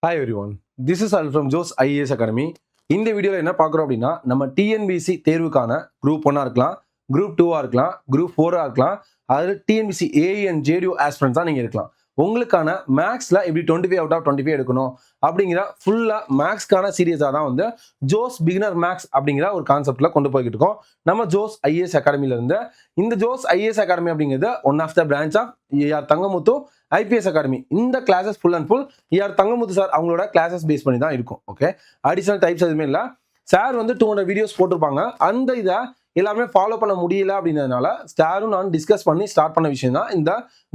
Hi everyone, this is Al from Jose IAS Academy. இந்த வீடியோவில் என்ன பார்க்குறோம் அப்படின்னா நம்ம டிஎன்பிசி தேர்வுக்கான குரூப் 1 இருக்கலாம், குரூப் 2 இருக்கலாம், குரூப் 4 இருக்கலாம், அது TNPSC AE and JDU aspirants தான் நீங்கள் இருக்கலாம். உங்களுக்கான மேக்ஸில் எப்படி 25 அவுட் ஆஃப் 25 எடுக்கணும் அப்படிங்கிற ஃபுல்லாக மேக்ஸ்க்கான சீரியஸாக தான் வந்து ஜோஸ் பிகினர் மேக்ஸ் அப்படிங்கிற ஒரு கான்செப்டில் கொண்டு போய்கிட்டு இருக்கோம் நம்ம ஜோஸ் ஐஏஎஸ் அகாடமியிலேருந்து. இந்த ஜோஸ் ஐஏஎஸ் அகாடமி அப்படிங்கிறது one of the branch of AR Thangamuthu IPS academy. இந்த classes full and full AR Thangamuthu sir அவங்களோட கிளாஸஸ் பேஸ் பண்ணி தான் இருக்கும். ஓகே, அடிஷனல் டைப்ஸ் எதுவுமே இல்லை. சார் வந்து 200 வீடியோஸ் போட்டிருப்பாங்க. அந்த இதை எல்லாமே ஃபாலோ பண்ண முடியல அப்படின்றதுனால சாரும் நான் டிஸ்கஸ் பண்ணி ஸ்டார்ட் பண்ண விஷயம் தான் இந்த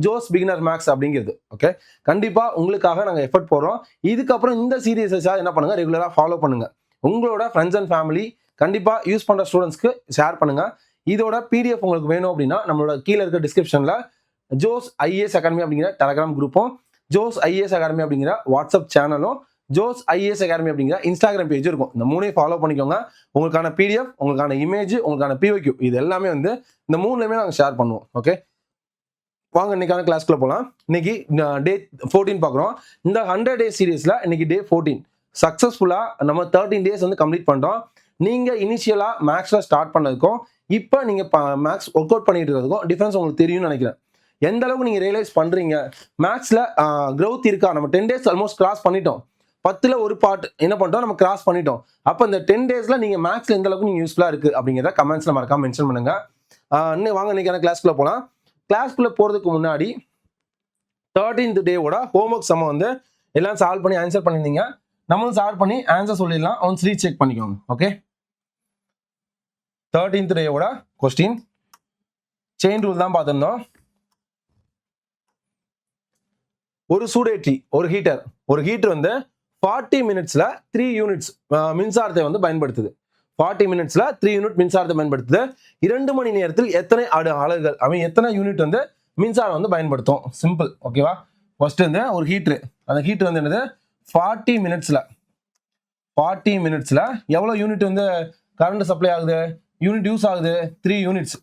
ஜோஸ் பிகினர் மேக்ஸ் அப்படிங்கிறது. ஓகே, கண்டிப்பாக உங்களுக்காக நாங்கள் எஃபர்ட் போடுறோம். இதுக்கப்புறம் இந்த சீரியஸை என்ன பண்ணுங்க, ரெகுலராக ஃபாலோ பண்ணுங்க. உங்களோட ஃப்ரெண்ட்ஸ் அண்ட் ஃபேமிலி கண்டிப்பாக யூஸ் பண்ணுற ஸ்டூடெண்ட்ஸ்க்கு ஷேர் பண்ணுங்க. இதோட பிடிஎஃப் உங்களுக்கு வேணும் அப்படின்னா நம்மளோட கீழே இருக்க டிஸ்கிரிப்ஷனில் ஜோஸ் ஐஏஎஸ் அகாடமி அப்படிங்கிற டெலகிராம் குரூப்பும், ஜோஸ் ஐஏஎஸ் அகாடமி அப்படிங்கிற வாட்ஸ்அப் சேனலும், ஜோஸ் ஐஏஎஸ் அகாடமி அப்படிங்கிற இன்ஸ்டாகிராம் பேஜ் இருக்கும். இந்த மூணையும் ஃபாலோ பண்ணிக்கோங்க. உங்களுக்கான பிடிஎஃப், உங்களுக்கான இமேஜ், உங்களுக்கான பிஓக்யூ இது எல்லாமே வந்து இந்த மூணுலையுமே நாங்கள் ஷேர் பண்ணுவோம். ஓகே, வாங்க இன்னைக்கான கிளாஸ்க்குள்ள போகலாம். இன்னைக்கு டே 14 பார்க்குறோம். இந்த 100 டேஸ் சீரீஸில் இன்னைக்கு டே 14 சக்ஸஸ்ஃபுல்லாக நம்ம 13 டேஸ் வந்து கம்ப்ளீட் பண்ணிட்டோம். நீங்கள் இனிஷியலாக மேக்ஸில் ஸ்டார்ட் பண்ணதுக்கும் இப்போ நீங்கள் மேக்ஸ் ஒர்க் அவுட் பண்ணிட்டு இருக்கிறதுக்கும் டிஃப்ரென்ஸ் உங்களுக்கு தெரியும்னு நினைக்கிறேன். எந்த அளவுக்கு நீங்கள் ரியலைஸ் பண்ணுறீங்க மேக்ஸில் க்ரோத் இருக்கா? நம்ம 10 டேஸ் ஆல்மோஸ்ட் கிராஸ் பண்ணிட்டோம். 10ல் ஒரு பார்ட் என்ன பண்ணிட்டோம், நம்ம கிராஸ் பண்ணிட்டோம். அப்போ இந்த 10 டேஸில் நீங்கள் மேக்ஸில் எந்த அளவுக்கு நீங்கள் யூஸ்ஃபுல்லாக இருக்குது அப்படிங்கிறத கமெண்ட்ஸில் மறக்காம மென்ஷன் பண்ணுங்க. இன்னும் வாங்க இன்னைக்கான கிளாஸ்க்குள்ளே போகலாம். கிளாஸ்க்குள்ளே போகிறதுக்கு முன்னாடி 13th டேவோட ஹோம்ஒர்க் சம்ம வந்து எல்லாம் சால்வ் பண்ணி ஆன்சர் பண்ணியிருந்தீங்க. நம்மளும் சால்வ் பண்ணி ஆன்சர் சொல்லிடலாம். ஒன்ஸ் ரீசெக் பண்ணிக்கோங்க. ஓகே, 13th டேவோட கொஸ்டின் செயின் ரூல் தான் பார்த்துருந்தோம். ஒரு சூடேற்றி, ஒரு ஹீட்டர் வந்து 40 மினிட்ஸ்ல 3 யூனிட்ஸ் மின்சாரத்தை வந்து பயன்படுத்துது. 40 மினிட்ஸ்ல 3 யூனிட் மின்சாரத்தை பயன்படுத்துது. 2 மணி நேரத்தில் எத்தனை அலகுகள் எத்தனை யூனிட் வந்து மின்சாரம் வந்து பயன்படுத்தும்? சிம்பிள். ஓகேவா, ஃபர்ஸ்ட் வந்து ஒரு ஹீட்டர், அந்த ஹீட்டர் வந்து என்னது 40 மினிட்ஸ்ல எவ்வளவு யூனிட் வந்து கரண்ட் சப்ளை ஆகுது, யூனிட் யூஸ் ஆகுது? 3 யூனிட்ஸ்.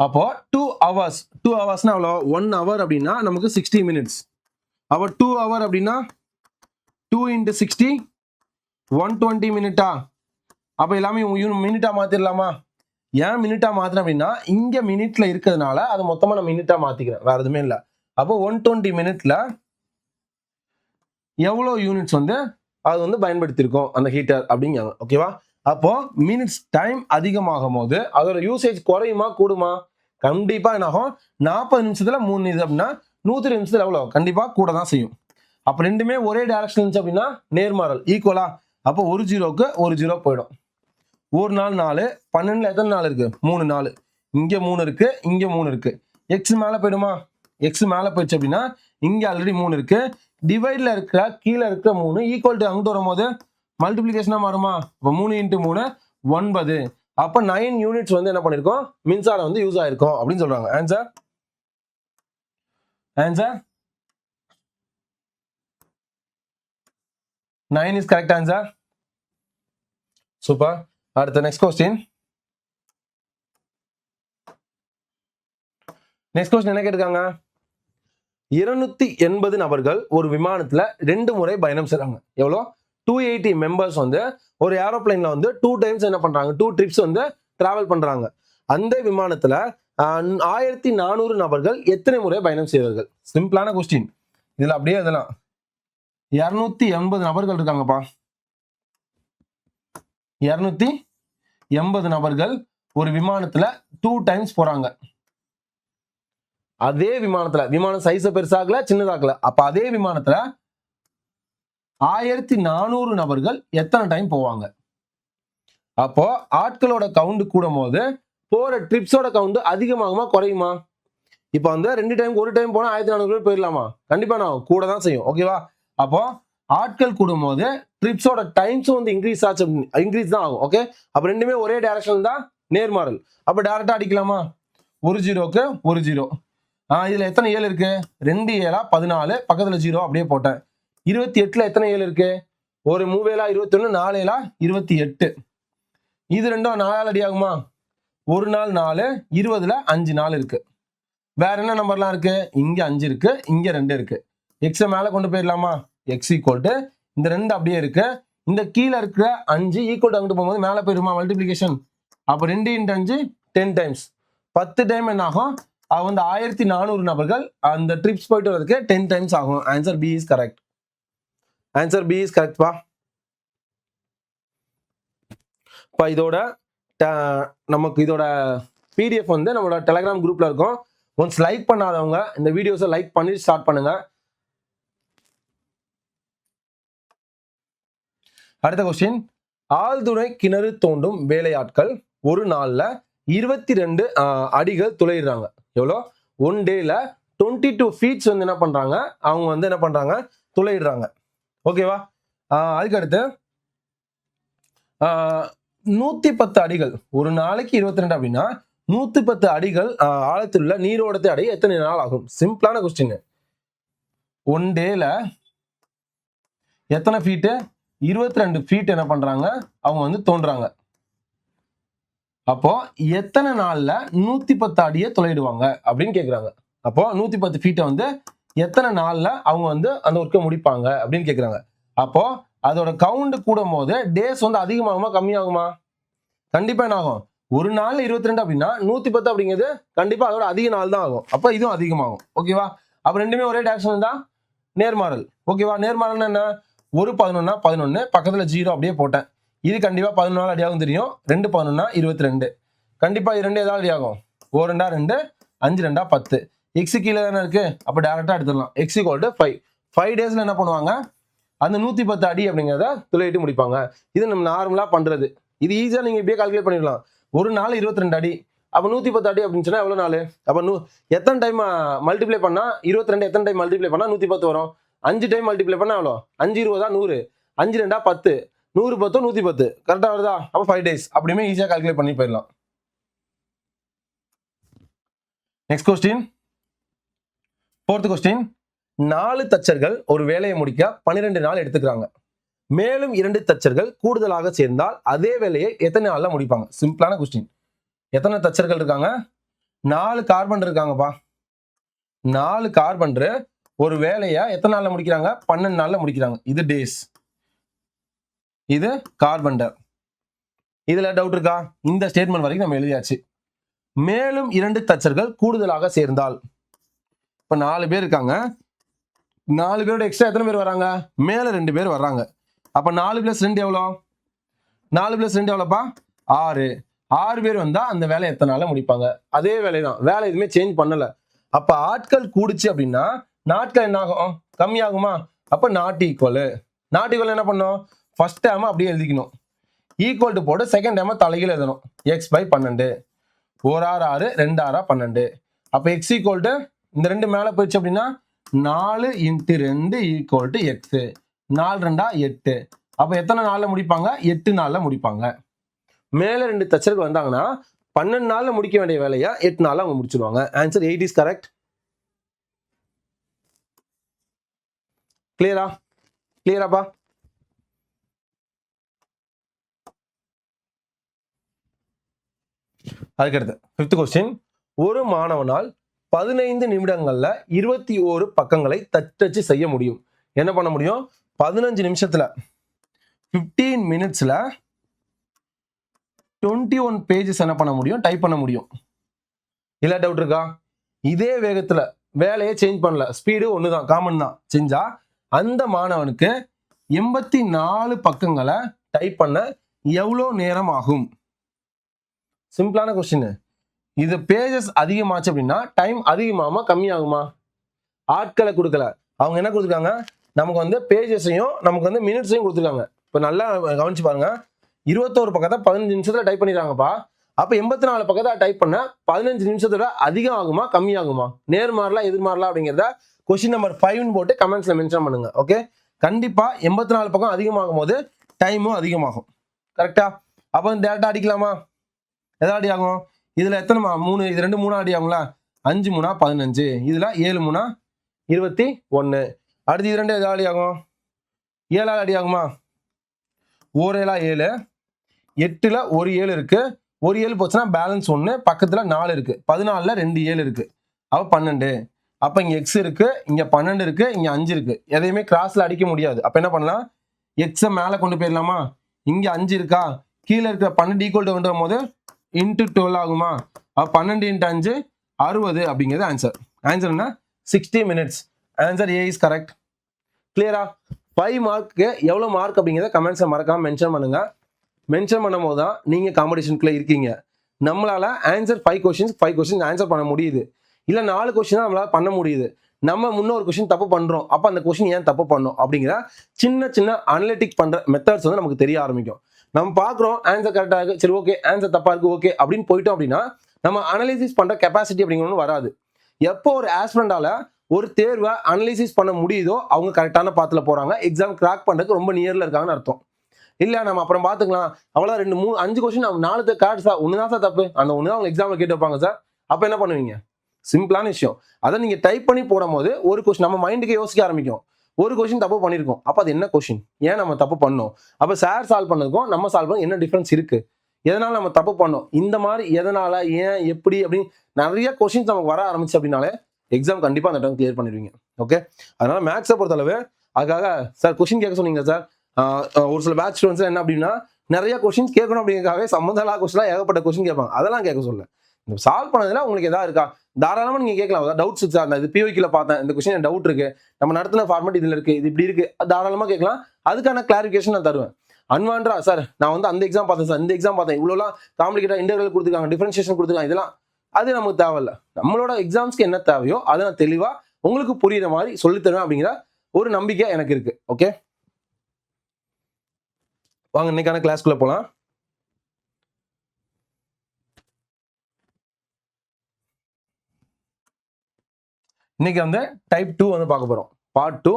அப்போ 2 ஹவர்ஸ்னா எவ்வளோ? 1 ஹவர் அப்படின்னா நமக்கு 60 மினிட்ஸ். அப்போ 2 ஹவர் அப்படின்னா 2 × 60 120 மினிட்டா? அப்போ எல்லாமே மினிட்டா மாத்திரலாமா? ஏன் மினிட்டா மாத்திரம் அப்படின்னா இங்க மினிட்ல இருக்கிறதுனால அது மொத்தமா நான் மினிட்டா மாத்திக்கிறேன், வேற எதுவுமே இல்லை. அப்போ 120 மினிட்ல எவ்வளோ யூனிட்ஸ் வந்து அது வந்து பயன்படுத்தியிருக்கோம் அந்த ஹீட்டர் அப்படிங்கிறாங்க. ஓகேவா, அப்போ மினிட்ஸ் டைம் அதிகமாகும் போது அதோட யூசேஜ் குறையுமா கூடுமா? கண்டிப்பா என்ன ஆகும்? 40 நிமிஷத்துல 3 இது அப்படின்னா 120 நிமிஷத்துல எவ்வளோ? கண்டிப்பா கூட தான் செய்யும். அப்போ ரெண்டுமே ஒரே டைரக்ஷன் இருந்துச்சு அப்படின்னா நேர்மாறல் ஈக்குவலா. அப்போ ஒரு ஜீரோக்கு ஒரு ஜீரோ போயிடும். ஒரு நாள் 4, 12ல் எத்தனை நாள் இருக்கு? 3 நாள். இங்க 3 இருக்கு, இங்க 3 இருக்கு. எக்ஸ் மேல போயிடுமா? எக்ஸ் மேல போயிடுச்சு அப்படின்னா இங்க ஆல்ரெடி 3 இருக்கு. டிவைட்ல இருக்கிற கீழே இருக்கிற 3 ஈக்குவல் டு அங்கிட்டு வரும்போது மல்டிபிளிகேஷனா மாறுமா? இப்போ 3 × 3 9. அப்போ 9 யூனிட்ஸ் வந்து என்ன பண்ணிருக்கோம், மின்சாரம் வந்து யூஸ் ஆயிருக்கும் அப்படின்னு சொல்றாங்க. Answer 9 is correct answer. Super. அடுத்த நெக்ஸ்ட் கொஸ்டின் என்ன கேட்டிருக்காங்க? 280 நபர்கள் ஒரு விமானத்துல 2 முறை பயணம் செய்றாங்க. எவ்வளோ? 280 மெம்பர்ஸ் வந்து ஒரு ஏரோப்ளைன்ல வந்து 2 டைம்ஸ் என்ன பண்றாங்க, 2 ட்ரிப்ஸ் வந்து டிராவல் பண்றாங்க. அந்த விமானத்துல 1400 நபர்கள் எத்தனை முறை பயணம் செய்வார்கள்? சிம்பிளான கொஸ்டின். இதுல அப்படியே இதெல்லாம் 280 நபர்கள் இருக்காங்கப்பா. 280 நபர்கள் ஒரு விமானத்துல 2 டைம்ஸ் போறாங்க. அதே விமானம் சைஸ பெருசாகல சின்னதாகல. அப்ப அதே விமானத்துல 1400 நபர்கள் எத்தனை டைம் போவாங்க? அப்போ ஆட்களோட கவுண்ட் கூடும் போது போற ட்ரிப்ஸோட கவுண்ட் அதிகமாகுமா குறையுமா? இப்போ வந்து 2 டைம் ஒரு டைம் போனா 1400 பேர் போயிடலாமா? கண்டிப்பா நான் கூட தான் செய்யும். ஓகேவா, அப்போ ஆட்கள் கூடும் போது ட்ரிப்ஸோட டைம்ஸும் வந்து இன்க்ரீஸ் தான் ஆகும். ஓகே, அப்ப ரெண்டுமே ஒரே டைரக்ஷன் தான் நேர்மாறல். அப்ப டைரக்டா அடிக்கலாமா? ஒரு ஜீரோக்கு ஒரு ஜீரோ. இதுல எத்தனை 7 இருக்கு? 2 7 14, பக்கத்துல ஜீரோ அப்படியே போட்டேன். 28ல எத்தனை 7 இருக்கு? ஒரு 3 7 21, 4 7 28. இது ரெண்டும் 4 அடி ஆகுமா? ஒரு நாள் 4, 20ல 5 நாள் இருக்கு. வேற என்ன நம்பர்லாம் இருக்கு? இங்க 5 இருக்கு, இங்க 2 இருக்கு. எக்ஸ மேல கொண்டு போயிடலாமா? எக்ஸ் ஈக்குவல் டு இந்த 2 அப்படியே இருக்கு. இந்த கீழே இருக்கிற 5 ஈக்குவல் அங்கிட்டு போகும்போது மேலே போயிருமா மல்டிப்ளிகேஷன். அப்போ 2 × 5 10 டைம்ஸ் 10 டைம் என்ன ஆகும்? அது வந்து 1400 நபர்கள் அந்த ட்ரிப்ஸ் போயிட்டு வரதுக்கு 10 டைம்ஸ் ஆகும். Answer B is correct. Answer B is கரெக்ட்பா. இப்போ இதோட நமக்கு இதோட பிடிஎஃப் வந்து நம்மளோட டெலிகிராம் குரூப்ல இருக்கும். ஒன்ஸ் லைக் பண்ணாதவங்க இந்த வீடியோஸை லைக் பண்ணி ஸ்டார்ட் பண்ணுங்க. அடுத்த கொஸ்டின், ஆழ்துளை கிணறு தோண்டும் வேலையாட்கள் ஒரு நாள்ல 22 அடிகள் துளையிடுறாங்க. எவ்வளோ? ஒன் டேல 22 ஃபீட்ஸ் வந்து என்ன பண்றாங்க, அவங்க வந்து என்ன பண்றாங்க, துளையிடுறாங்க. ஓகேவா? அதுக்கடுத்து 110 அடிகள், ஒரு நாளைக்கு 22 அப்படின்னா 110 அடிகள் ஆழத்தில் உள்ள நீரோடத்தை அடைய எத்தனை நாள் ஆகும்? சிம்பிளான கொஸ்டின். ஒன் டேல எத்தனை ஃபீட்டு? 22 ஃபீட் என்ன பண்றாங்க, அவங்க வந்து தோன்றாங்க. அப்போ எத்தனை நாள்ல 110 அடியை துளையிடுவாங்க அப்படின்னு கேட்குறாங்க. அப்போ 110 ஃபீட்டை வந்து எத்தனை நாள்ல அவங்க வந்து அந்த ஒர்க்கை முடிப்பாங்க அப்படின்னு கேட்குறாங்க. அப்போ அதோட கவுண்ட் கூடும் போது டேஸ் வந்து அதிகமாகுமா கம்மியாகுமா? கண்டிப்பா என்ன ஆகும்? ஒரு நாள் 22 அப்படின்னா 110 அப்படிங்கிறது கண்டிப்பா அதோட அதிக நாள் தான் ஆகும். அப்போ இதுவும் அதிகமாகும். ஓகேவா? அப்போ ரெண்டுமே ஒரே டைரக்ஷன் தான், நேர்மாறல். ஓகேவா? நேர்மாறல்னா என்ன? ஒரு 11 11 பக்கத்துல 0 அப்படியே போட்டேன். இது கண்டிப்பா 11 நாள் அடியாகும் தெரியும். 2 11 22. கண்டிப்பா இது 2 ஏதாவது அடியாகும். 4 2 2 5 2 10. எக்ஸ் கீழே தானே இருக்கு. அப்போ டேரக்டா எடுத்துடலாம். X equal to 5. 5 டேஸ்ல என்ன பண்ணுவாங்க, அந்த 110 அடி அப்படிங்கிறத துளையிட்டு முடிப்பாங்க. இது நம்ம நார்மலா பண்றது. இது ஈஸியா நீங்க இப்படியே கால்குலேட் பண்ணிடலாம். ஒரு நாள் 22 அடி, அப்போ 110 அடி அப்படின்னு சொன்னா எவ்வளவு நாள்? அப்போ எத்தனை டைம் மல்டிப்ளை பண்ணா 22 எத்தனை டைம் மல்டிப்ளை பண்ணா 110 வரும்? 5 டைம் மல்டிப்ளை பண்ணா எவ்வளோ? 5 20 100, 5 2 10, 100 10 110. கரெக்டா வருதா? அப்போ 5 டேஸ் அப்படியுமே ஈஸியா கால்குலேட் பண்ணி போயிடலாம். Next question, 4th question. 4 தச்சர்கள் ஒரு வேலையை முடிக்க 12 நாள் எடுத்துக்கிறாங்க. மேலும் 2 தச்சர்கள் கூடுதலாக சேர்ந்தால் அதே வேலையை எத்தனை நாள்ல முடிப்பாங்க? சிம்பிளான கொஸ்டின். எத்தனை தச்சர்கள் இருக்காங்க? 4 கார்பெண்டர் இருக்காங்கப்பா. 4 கார்பெண்டர் ஒரு வேலையை எத்தனை நாள்ல முடிக்கிறாங்க? 12 நாள்ல முடிக்கிறாங்க. இது டேஸ், இது கார்பெண்டர். இதுல டவுட் இருக்கா? இந்த ஸ்டேட்மெண்ட் வரைக்கும் நம்ம எழுதியாச்சு. மேலும் 2 தச்சர்கள் கூடுதலாக சேர்ந்தால், இப்ப 4 பேர் இருக்காங்க. 4 பேரோட எக்ஸ்ட்ரா எத்தனை பேர் வராங்க? மேல 2 பேர் வர்றாங்க. அப்ப 4 + 2 எவ்வளோ? 4 + 2 எவ்வளோப்பா? 6. 6 பேர் வந்தா அந்த வேலை எத்தனை நாள்ல முடிப்பாங்க? அதே வேலை தான், வேலை எதுவுமே சேஞ்ச் பண்ணல. அப்ப ஆட்கள் கூடுச்சு அப்படின்னா நாட்கள் என்ன ஆகும்? கம்மியாகுமா? அப்ப நாட் ஈக்குவல். நாட் ஈக்குவல் என்ன பண்ணும்? ஃபர்ஸ்ட் டைம் அப்படியே எழுதிக்கணும். ஈக்குவல் டு போட்டு செகண்ட் டைம் தலைகீழ எழுதணும். x/12. 1 6 6 2 6 12. அப்ப x ஈக்குவல் டு இந்த 2 மேல போயிடுச்சு அப்படின்னா 4 × 2 = x. 4 2 8. அப்ப எத்தனை நாள்ல முடிப்பாங்க? 8 நாள்ல முடிப்பாங்க. மேல 2 தச்சர்கள் வந்தாங்கன்னா 12 நாள்ல முடிக்க வேண்டிய வேலையை 8 நாள்ல அவங்க முடிச்சிருவாங்க. Answer 8 is correct. கிளியரா? கிளியராப்பா? அதுக்கடுத்து 5th கொஸ்டின். ஒரு மாணவனால் 15 நிமிடங்கள்ல 21 பக்கங்களை தட்டச்சு செய்ய முடியும். என்ன பண்ண முடியும்? 15 நிமிஷத்துல 15 மினிட்ஸ்ல 21 பேஜஸ் என்ன பண்ண முடியும்? டைப் பண்ண முடியும். இல்ல டவுட் இருக்கா? இதே வேகத்துல வேலையை சேஞ்ச் பண்ணல, ஸ்பீடு ஒண்ணுதான், காமன் தான். செஞ்சா அந்த மாணவனுக்கு 84 பக்கங்களை டைப் பண்ண எவ்வளோ நேரம் ஆகும்? சிம்பிளான கொஸ்டின். இது பேஜஸ் அதிகமாச்சு அப்படின்னா டைம் அதிகமாகுமா கம்மியாகுமா? ஆட்களை கொடுக்கல, அவங்க என்ன கொடுத்துருக்காங்க? நமக்கு வந்து பேஜஸையும் நமக்கு வந்து மினிட்ஸையும் கொடுத்துருக்காங்க. இப்போ நல்லா கவனிச்சு பாருங்க. 21 பக்கத்தை 15 நிமிஷத்துல டைப் பண்ணிடுறாங்கப்பா. அப்ப 84 பக்கத்தை டைப் பண்ண 15 நிமிஷத்தோட அதிகம் ஆகுமா கம்மியாகுமா? நேர்மாறலா எதிர்மாறலா அப்படிங்கிறத கொஸ்டின் நம்பர் 5 போட்டு கமெண்ட்ஸ்ல மென்ஷன் பண்ணுங்க. ஓகே, கண்டிப்பா 84 பக்கம் அதிகமாகும் போது டைமும் அதிகமாகும். கரெக்டா? அப்போ டேரக்டா அடிக்கலாமா? எதாவது அடி ஆகும்? இதுல எத்தனை 3? இது 2 3 அடி ஆகுங்களா? 5 3 15. இதுல 7 3 21. அடுத்து இது 2 எதாவது அடி ஆகும்? 7 அடி ஆகுமா? 1 7 7. 8ல ஒரு 7 இருக்கு. ஒரு 7 போச்சுன்னா பேலன்ஸ் 1, பக்கத்துல 4 இருக்கு. 14ல 2 7 இருக்கு. அப்ப 12. அப்போ இங்கே எக்ஸ் இருக்கு, இங்கே 12 இருக்கு, இங்கே 5 இருக்கு. எதையுமே கிராஸ்ல அடிக்க முடியாது. அப்போ என்ன பண்ணலாம், எக்ஸை மேலே கொண்டு போயிடலாமா? இங்கே 5 இருக்கா, கீழே இருக்கிற 12 ஈக்குவல் டு கொண்டு போது இன்ட்டு 12 ஆகுமா? அப்போ 12 × 5 60 அப்படிங்கிறது ஆன்சர். ஆன்சர் என்ன? 60 minutes. Answer A is correct. கிளியரா? 5 மார்க்கு எவ்வளோ மார்க் அப்படிங்கிறத கமெண்ட்ஸை மறக்காம மென்ஷன் பண்ணுங்க. மென்ஷன் பண்ணும் போது தான் நீங்க காம்படிஷனுக்குள்ள இருக்கீங்க. நம்மளால ஆன்சர் 5 கொஸ்டின்ஸ் ஆன்சர் பண்ண முடியுது. இல்ல 4 கொஸ்டின் தான் நம்மளால பண்ண முடியுது. நம்ம முன்னொரு கொஸ்டின் தப்பு பண்றோம், அப்ப அந்த கொஸ்டின் ஏன் தப்பு பண்ணோம் அப்படிங்கிற சின்ன சின்ன அனலிட்டிக் பண்ற மெத்தட்ஸ் வந்து நமக்கு தெரிய ஆரம்பிக்கும். நம்ம பாக்குறோம் ஆன்சர் கரெக்டா இருக்கு, சரி ஓகே, ஆன்சர் தப்பா இருக்கு, ஓகே அப்படின்னு போயிட்டோம் அப்படின்னா நம்ம அனலைசிஸ் பண்ற கெப்பாசிட்டி அப்படிங்கிறது வராது. எப்போ ஒரு ஆஸ்பிரண்டால ஒரு தேர்வை அனலைசிஸ் பண்ண முடியுதோ அவங்க கரெக்டான பாத்துல போறாங்க, எக்ஸாம் கிராக் பண்றதுக்கு ரொம்ப நியர்ல இருக்காங்கன்னு அர்த்தம். இல்ல நம்ம அப்புறம் பாத்துக்கலாம், அவ்வளவு 2 3 5 கொஸ்டின் 4 கரெக்ட் சார், ஒண்ணுதான் சார் தப்பு, அந்த ஒண்ணுதான் அவங்க எக்ஸாம்ல கேட்டு வைப்பாங்க சார். அப்ப என்ன பண்ணுவீங்க? சிம்பிளான விஷயம். அதை நீங்க டைப் பண்ணி போடும் போது ஒரு கொஸ்டின் நம்ம மைண்டுக்கு யோசிக்க ஆரம்பிக்கும். ஒரு கொஸ்டின் தப்பு பண்ணிருக்கோம், அப்ப அது என்ன கொஸ்டின், ஏன் நம்ம தப்பு பண்ணோம், அப்ப சார் சால்வ் பண்ணதுக்கும் நம்ம சால்வ் பண்ண என்ன டிஃபரன்ஸ் இருக்கு, எதனால நம்ம தப்பு பண்ணோம், இந்த மாதிரி எதனால, ஏன், எப்படி அப்படின்னு நிறைய கொஸ்டின்ஸ் நமக்கு வர ஆரம்பிச்சு அப்படின்னாலே எக்ஸாம் கண்டிப்பா அந்த டைம் கிளியர் பண்ணிடுவீங்க. ஓகே, அதனால மேக்ஸை பொறுத்தளவு அதுக்காக சார் கொஸ்டின் கேட்க சொன்னீங்க சார், ஒரு சில பேட்ச் ஸ்டூடெண்ட்ஸ் என்ன அப்படின்னா நிறைய கொஸ்டின்ஸ் கேட்கணும் அப்படிங்கிறதுக்காகவே சம்மந்தமில்லாத கொஸ்டின் ஏகப்பட்ட கொஸ்டின் கேட்பாங்க. அதெல்லாம் கேட்க சொல்ல, இந்த சால்வ் பண்ணதுல உங்களுக்கு எதாவது இருக்கா தாராளமா நீங்க கேட்கலாம். டவுட்ஸ் இருக்கு சார், இது பிஓக்கில பார்த்தேன், இந்த கொஸ்டின் டவுட் இருக்கு, நம்ம நடத்தின ஃபார்மேட் இதுல இருக்கு, இது இப்படி இருக்கு, தாராளமா கேட்கலாம். அதுக்கான கிளாரிஃபிகேஷன் நான் தருவேன். அன்வான்டா சார் நான் வந்து அந்த எக்ஸாம் பார்த்தேன் சார், இந்த எக்ஸாம் பார்த்தேன், இவ்வளோலாம் காம்ப்ளிகேட்டா இன்டர்வல் கொடுத்துருக்காங்க, டிஃபரன்ஷியேஷன் கொடுத்துருக்காங்க, இதெல்லாம் அது நமக்கு தேவையில்ல. நம்மளோட எக்ஸாம்ஸ்க்கு என்ன தேவையோ அதை நான் தெளிவா உங்களுக்கு புரியுற மாதிரி சொல்லி தருவேன் அப்படிங்கிற ஒரு நம்பிக்கை எனக்கு இருக்கு. ஓகே, வாங்க இன்னைக்கான கிளாஸ்க்குள்ள போலாம். இன்னைக்கு வந்து டைப் 2 வந்து பார்க்க போறோம். பார்ட் 2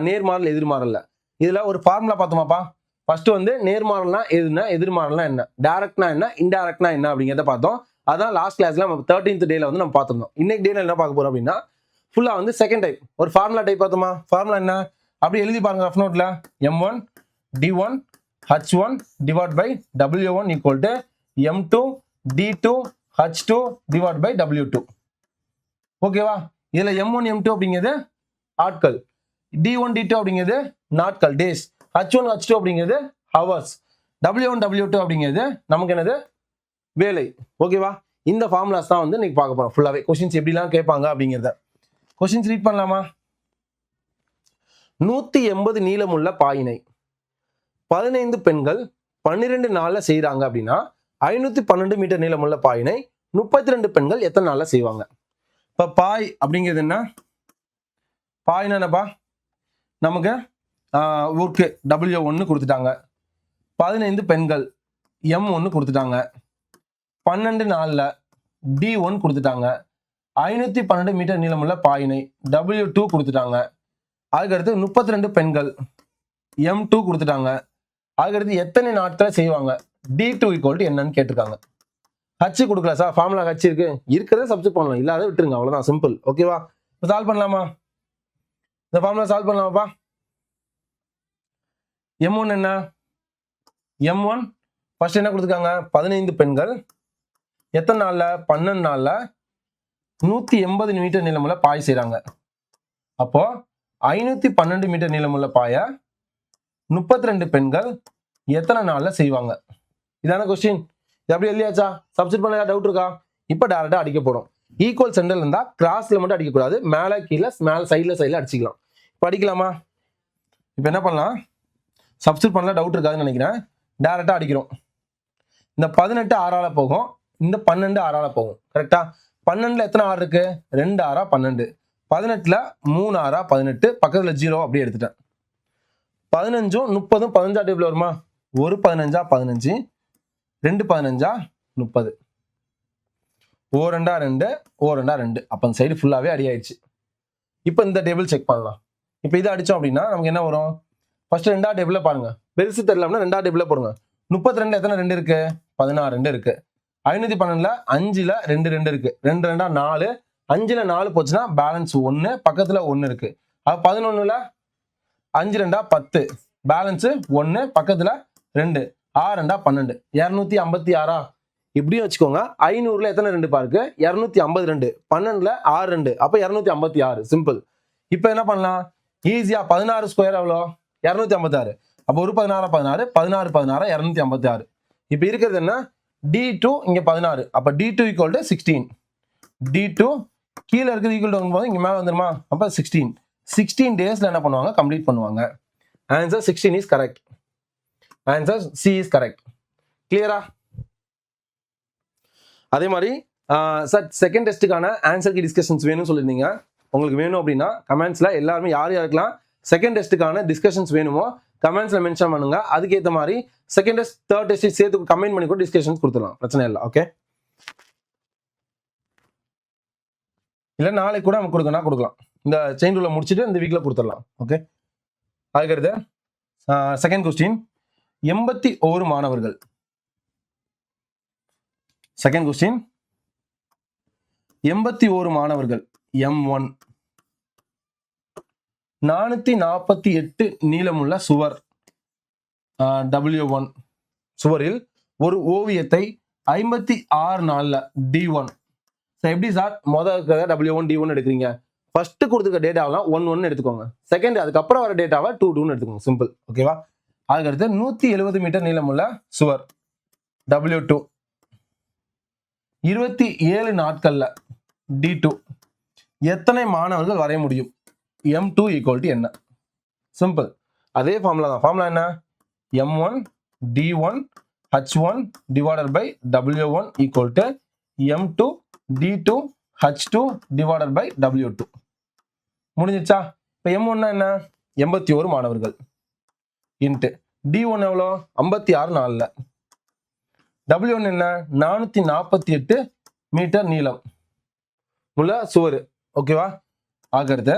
நேர்மாறல் எதிர்மாறல்ல. இதுல ஒரு ஃபார்முலா பார்த்தோமாப்பா. ஃபர்ஸ்ட் வந்து நேர்மாறல்னா எதுனா, எதிர்மாறல்னா என்ன, டைரக்ட்னா என்ன, இன்டைரக்ட்னா என்ன அப்படிங்கிறத பார்த்தோம். அதான் லாஸ்ட் கிளாஸ்ல நம்ம 13th டேல வந்து நம்ம பார்த்திருந்தோம். இன்னைக்கு டேல என்ன பார்க்க போறோம் அப்படின்னா ஃபுல்லா வந்து செகண்ட் டைப் ஒரு ஃபார்முலா டைப் பார்த்தோமா. ஃபார்முலா என்ன அப்படி எழுதி பாருங்க ரஃப் நோட்ல. m1 d1 h1 divided by w1 equal to m2 d2 h2 divided by w2. ஓகேவா? இதுல m1 m2 அப்படிங்கிறது ஆட்கள், d1 d2 அப்படிங்கிறது நாட்கள் டேஸ், h1 h2 அப்படிங்கிறது ஹவர்ஸ், w1 w2 அப்படிங்கிறது நமக்கு என்னது வேலை. ஓகேவா? இந்த ஃபார்முலாஸ் தான் வந்து இன்னைக்கு பார்க்க போறோம் ஃபுல்லாவே. கொஸ்டின்ஸ் எப்படிலாம் கேட்பாங்க அப்படிங்கிறத கொஸ்டின்ஸ் ரீட் பண்ணலாமா. 180 நீளமுள்ள பாயினை 15 பெண்கள் 12 நாள்ல செய்யறாங்க அப்படின்னா 512 மீட்டர் நீளமுள்ள பாயினை 32 பெண்கள் எத்தனை நாள்ல செய்வாங்க? இப்ப பாய் அப்படிங்கிறது என்ன, பாய்னா என்னப்பா, நமக்கு ஒர்க்கு W1 கொடுத்துட்டாங்க, 15 பெண்கள் M1 கொடுத்துட்டாங்க, 12 நாள்ல D1 கொடுத்துட்டாங்க, 512 மீட்டர் நீளமுள்ள பாயினை W2 கொடுத்துட்டாங்க, அதுக்கடுத்து 32 பெண்கள் M2 கொடுத்துட்டாங்க, அதுக்கடுத்து எத்தனை நாட்கள் செய்வாங்க D2 ஈக்குவல் என்னன்னு கேட்டிருக்காங்க. ஹச் கொடுக்கல சார், ஃபார்முலா ஹச் இருக்கு, இருக்கிறத சப்ஸ்டிட் பண்ணலாம், இல்லாத விட்டுருங்க, அவ்வளவுதான் சிம்பிள். ஓகேவா? சால்வ் பண்ணலாமா, இந்த ஃபார்முலா சால்வ் பண்ணலாமாப்பா. M1 என்ன, M1 ஃபர்ஸ்ட் என்ன கொடுத்துருக்காங்க, 15 பெண்கள் எத்தனை நாள்ல 12 நாள்ல 180 மீட்டர் நீளமுள்ள பாய் செய்யறாங்க. அப்போ 512 மீட்டர் நீளமுள்ள பாய 32 பெண்கள் எத்தனை நாள்ல செய்வாங்க? இதான கொஸ்டின். இது அப்படி எழுதியாச்சா? சப்ஸ்டிட் பண்ண டவுட் இருக்கா? இப்ப டைரக்டா அடிக்க போறோம். ஈக்குவல் சென்டர்ல இருந்தா கிராஸ்ல மட்டும் அடிக்க கூடாது, மேல கீழே மேல சைட்ல அடிச்சுக்கலாம். இப்ப அடிக்கலாமா? இப்ப என்ன பண்ணலாம், சப்ஸ்டிட் பண்ணல டவுட் இருக்காதுன்னு நினைக்கிறேன். டைரக்டா அடிக்கிறோம். இந்த 18 6ஆல போகும், இந்த 12 6ஆல போகும். கரெக்டா? 12ல எத்தனை 6 இருக்கு, 2 6 12, 18ல 3 6 18, பக்கத்துல 0 அப்படியே எடுத்துட்டேன். 15 30 15 டேபிள் வருமா, ஒரு 15 15, 2 15 30, ஓ 2 2, ஓ 2 2. அப்ப அந்த சைடு ஃபுல்லாவே அடி ஆயிடுச்சு. இப்போ இந்த டேபிள் செக் பண்ணலாம். இப்போ இதை அடிச்சோம் அப்படின்னா நமக்கு என்ன வரும், ஃபர்ஸ்ட் 2ஆவது டேபிள்ல பாருங்க, பெருசு தெரியலன்னா 2ஆவது டேபிள்ல போடுங்க. 32 எத்தனை 2 இருக்கு, 16 2 இருக்கு. 512ல 5ல 2 2 இருக்கு, 2 2 4, 5ல 4 போச்சுன்னா பேலன்ஸ் 1, பக்கத்துல 1 இருக்கு. அது 11ல 5 2 10, பேலன்ஸ் 1, பக்கத்துல 2, 6 2 12, 256. இப்படியும் வச்சுக்கோங்க. 500ல எத்தனை ரெண்டு பாருக்கு? 252. 12ல 6 ரெண்டு, அப்ப 256. சிம்பிள். இப்போ என்ன பண்ணலாம்? ஈஸியா 16 ஸ்கொயர் எவ்வளோ? 256. அப்போ ஒரு 16 16 16 16 256. இப்போ இருக்கிறது என்ன? D2 இங்க 16. அப்ப D2 ஈக்குவல் டு 16. D2 கீழே இருக்குது ஈக்குவல் டு போது இங்க மேல வந்துருமா? அப்ப 16. 16 டேஸ்ல என்ன பண்ணுவாங்க? கம்ப்ளீட் பண்ணுவாங்க. Answer 16 is correct. Answer C is correct. கிளியரா? அதே மாதிரி சார் செகண்ட் டெஸ்ட்டுக்கான ஆன்சருக்கு டிஸ்கஷன்ஸ் வேணும்னு சொல்லியிருந்தீங்க. உங்களுக்கு வேணும் அப்படின்னா கமெண்ட்ஸ்ல எல்லாருமே யார் யாருக்கெல்லாம் செகண்ட் டெஸ்ட்டுக்கான டிஸ்கஷன்ஸ் வேணுமோ கமெண்ட்ஸ்ல மென்ஷன் பண்ணுங்க. அதுக்கேற்ற மாதிரி செகண்ட் டெஸ்ட் தேர்ட் டெஸ்ட் சேர்த்து கமெண்ட் பண்ணி கூட டிஸ்கஷன்ஸ் கொடுத்துடலாம். பிரச்சனை இல்லை. ஓகே, இல்லை நாளைக்கு கூட நம்ம கொடுக்கணும் கொடுக்கலாம். இந்த செயின் ரூலை முடிச்சுட்டு இந்த வீக்ல கொடுத்துடலாம். ஓகே, அதுக்கடுத்து செகண்ட் கொஸ்டின். 81 மாணவர்கள். Second question. 81 மாணவர்கள் M1 448 நீளமுள்ள சுவர் W1 சுவரில் ஒரு ஓவியத்தை 56 நாள்ல D1. எப்படி சார் முதல் இருக்கிறத W1 D1 எடுக்கிறீங்க? ஃபர்ஸ்ட் கொடுத்துருக்க டேட்டாவெல்லாம் 1 எடுத்துக்கோங்க. செகண்ட் அதுக்கப்புறம் வர டேட்டாவை 2 எடுத்துக்கோங்க. சிம்பிள். ஓகேவா? அதுக்கடுத்து 170 மீட்டர் நீளமுள்ள சுவர் W2 27 நாட்கள்ல D2 எத்தனை மாணவர்கள் வரைய முடியும்? M2 ஈக்குவல் டு என்ன? சிம்பிள். அதே ஃபார்முலா தான். ஃபார்முலா என்ன? M1 D1 H1 divided by W1 equal to M2 D2 H2 divided by W2. முடிஞ்சிச்சா? இப்போ M1 என்ன? 81 மாணவர்கள் இன்ட்டு D1 எவ்வளோ? 56 நாள்ல. W1 என்ன? 448 மீட்டர் நீளம் உள்ள சுவர். ஓகேவா? ஆகிறது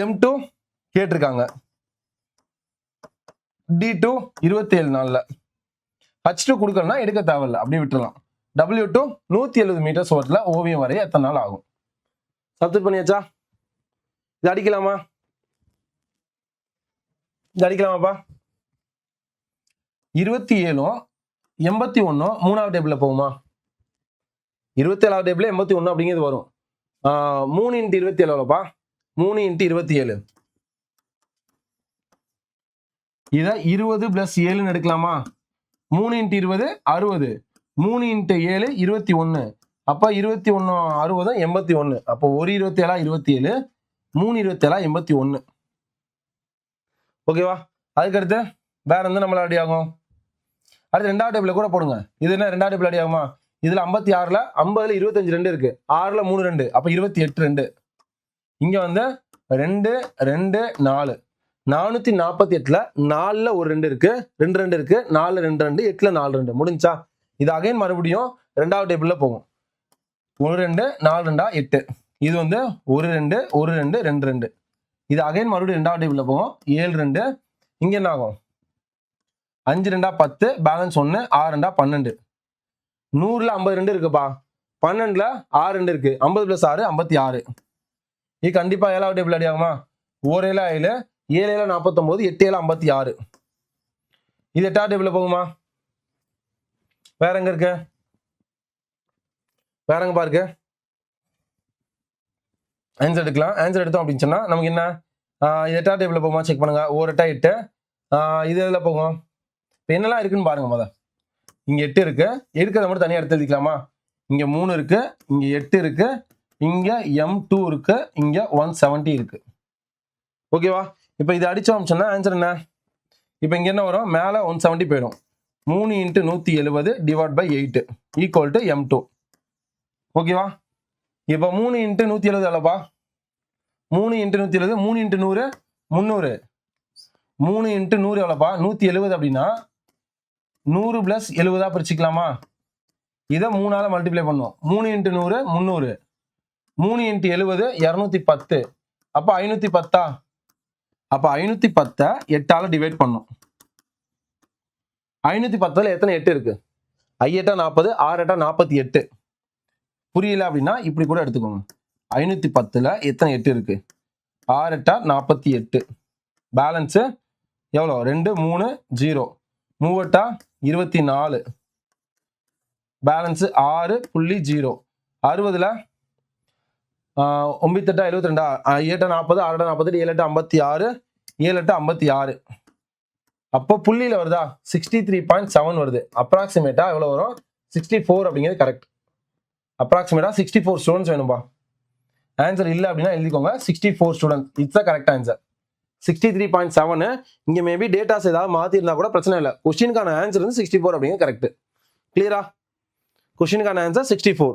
M2 கேட்டிருக்காங்க. D2 27 நாள்ல. H2 கொடுக்கலன்னா எடுக்க தேவையில்லை, அப்படியே விட்டுறலாம். W2 170 மீட்டர் சுவர்ல ஓவியம் வரைய எத்தனை நாள் ஆகும்? சப்ஸ்டிட் பண்ணியாச்சா? இது அடிக்கலாமா? இது அடிக்கலாமாப்பா? 27 81 மூணாவது டேபிள்ல போகுமா? 27வது டேபிள் 81 அப்படிங்கிறது வரும். 3 × 27 எவ்வளோப்பா? 3 × 27. இதை 20 + 7 எடுக்கலாமா? 3 × 20 60. 3 × 7 21. அப்ப 21 60 81. அப்போ ஒரு 27 27, 3 27 81. ஓகேவா? அதுக்கடுத்து வேற எந்த நம்மள அடி ஆகும்? அடுத்து ரெண்டாவது டேபிள் கூட போடுங்க. இது என்ன ரெண்டாவது டேபிள் அடி ஆகுமா? இதுல 56ல 50ல 25 ரெண்டு இருக்கு. 6ல 3 ரெண்டு, அப்ப 28 ரெண்டு. இங்க வந்து 2 2 4. 448ல 4ல ஒரு ரெண்டு இருக்கு, 2 ரெண்டு இருக்கு, 4ல 2 ரெண்டு, 8ல 4 ரெண்டு. முடிஞ்சா? இது அகைன் மறுபடியும் ரெண்டாவது டேபிள்ல போகும். 1 2 4 2 8. இது வந்து 1 2 1 2 2 2. இது அகைன் மறுபடியும் ரெண்டாவது டேபிள்ல போகும். 7 2. இங்க என்ன ஆகும்? 5 2 10, பேலன்ஸ் 1, 6 2 12. 100ல 52 இருக்குப்பா, 12ல 6 ரெண்டு இருக்கு, 50 + 6 56. இது கண்டிப்பா 7வது டேபிள் அடி ஆகுமா? 1 7 7, 7 7 49, 8 7 56. இது 8வது டேபிள்ல போகுமா? வேற எங்க இருக்கு? வேற எங்க பாருக்கு? ஆன்சர் எடுக்கலாம். ஆன்சர் எடுத்தோம் அப்படின்னு சொன்னா நமக்கு என்ன? இது 8வது டேபிள்ல போகுமா? செக் பண்ணுங்க. 1 8 8. இது எதுல போகும்? இப்போ என்னெல்லாம் இருக்குன்னு பாருங்க. முத இங்க 8 இருக்கு, இருக்கிறத மட்டும் தனியாக எடுத்து எழுதிக்கலாமா? இங்க 3 இருக்கு, இங்க 8 இருக்கு, இங்க M2 இருக்கு, இங்க 170 இருக்கு. ஓகேவா? இப்போ இது அடிச்சோம் சொன்னா ஆன்சர் என்ன? இப்போ இங்க என்ன வரும்? மேல 170 போயிடும். 3 × 170 divide by 8 equal to M2. ஓகேவா? இப்போ 3 × 170 எவ்வளோப்பா? 3 × 170, 3 × 100 300. 3 × 100 எவ்வளோப்பா? 170. அப்படின்னா 100 + 70 பிரிச்சுக்கலாமா? இதை 3ஆல மல்டிப்ளை பண்ணும். 3 × 100 300. 3 × 70 210. அப்ப 510. அப்ப 510 8ஆல டிவைட் பண்ணும். 510ல எத்தனை 8 இருக்கு? 5 8 40, 6 8 48. புரியல அப்படின்னா இப்படி கூட எடுத்துக்கோங்க. 510ல எத்தனை 8 இருக்கு? 6 8 48. பேலன்ஸ் எவ்வளோ? 2 3 0. 3 8 24. பேலன்ஸ் 6.0. 60ல் 9 8 72, 8 40, 6 40, 7 8 56, 7 8 56. அப்போ புள்ளியில் வருதா 63.7 வருது. அப்ராக்சிமேட்டா எவ்வளோ வரும் 64 அப்படிங்கிறது கரெக்ட். அப்ராக்சிமேட்டா 64 ஸ்டூடெண்ட்ஸ் வேணும்பா. ஆன்சர் இல்லை அப்படின்னா எழுதிக்கோங்க 64 students. It's a correct answer. 63.7. இங்கே மேபி டேட்டாஸ் ஏதாவது மாற்றிருந்தா கூட பிரச்சனை இல்லை. கொஸ்டினுக்கான ஆன்சர் வந்து 64 அப்படிங்கிறது கரெக்ட். கிளியரா? கொஸ்டினுக்கான ஆன்சர் 64.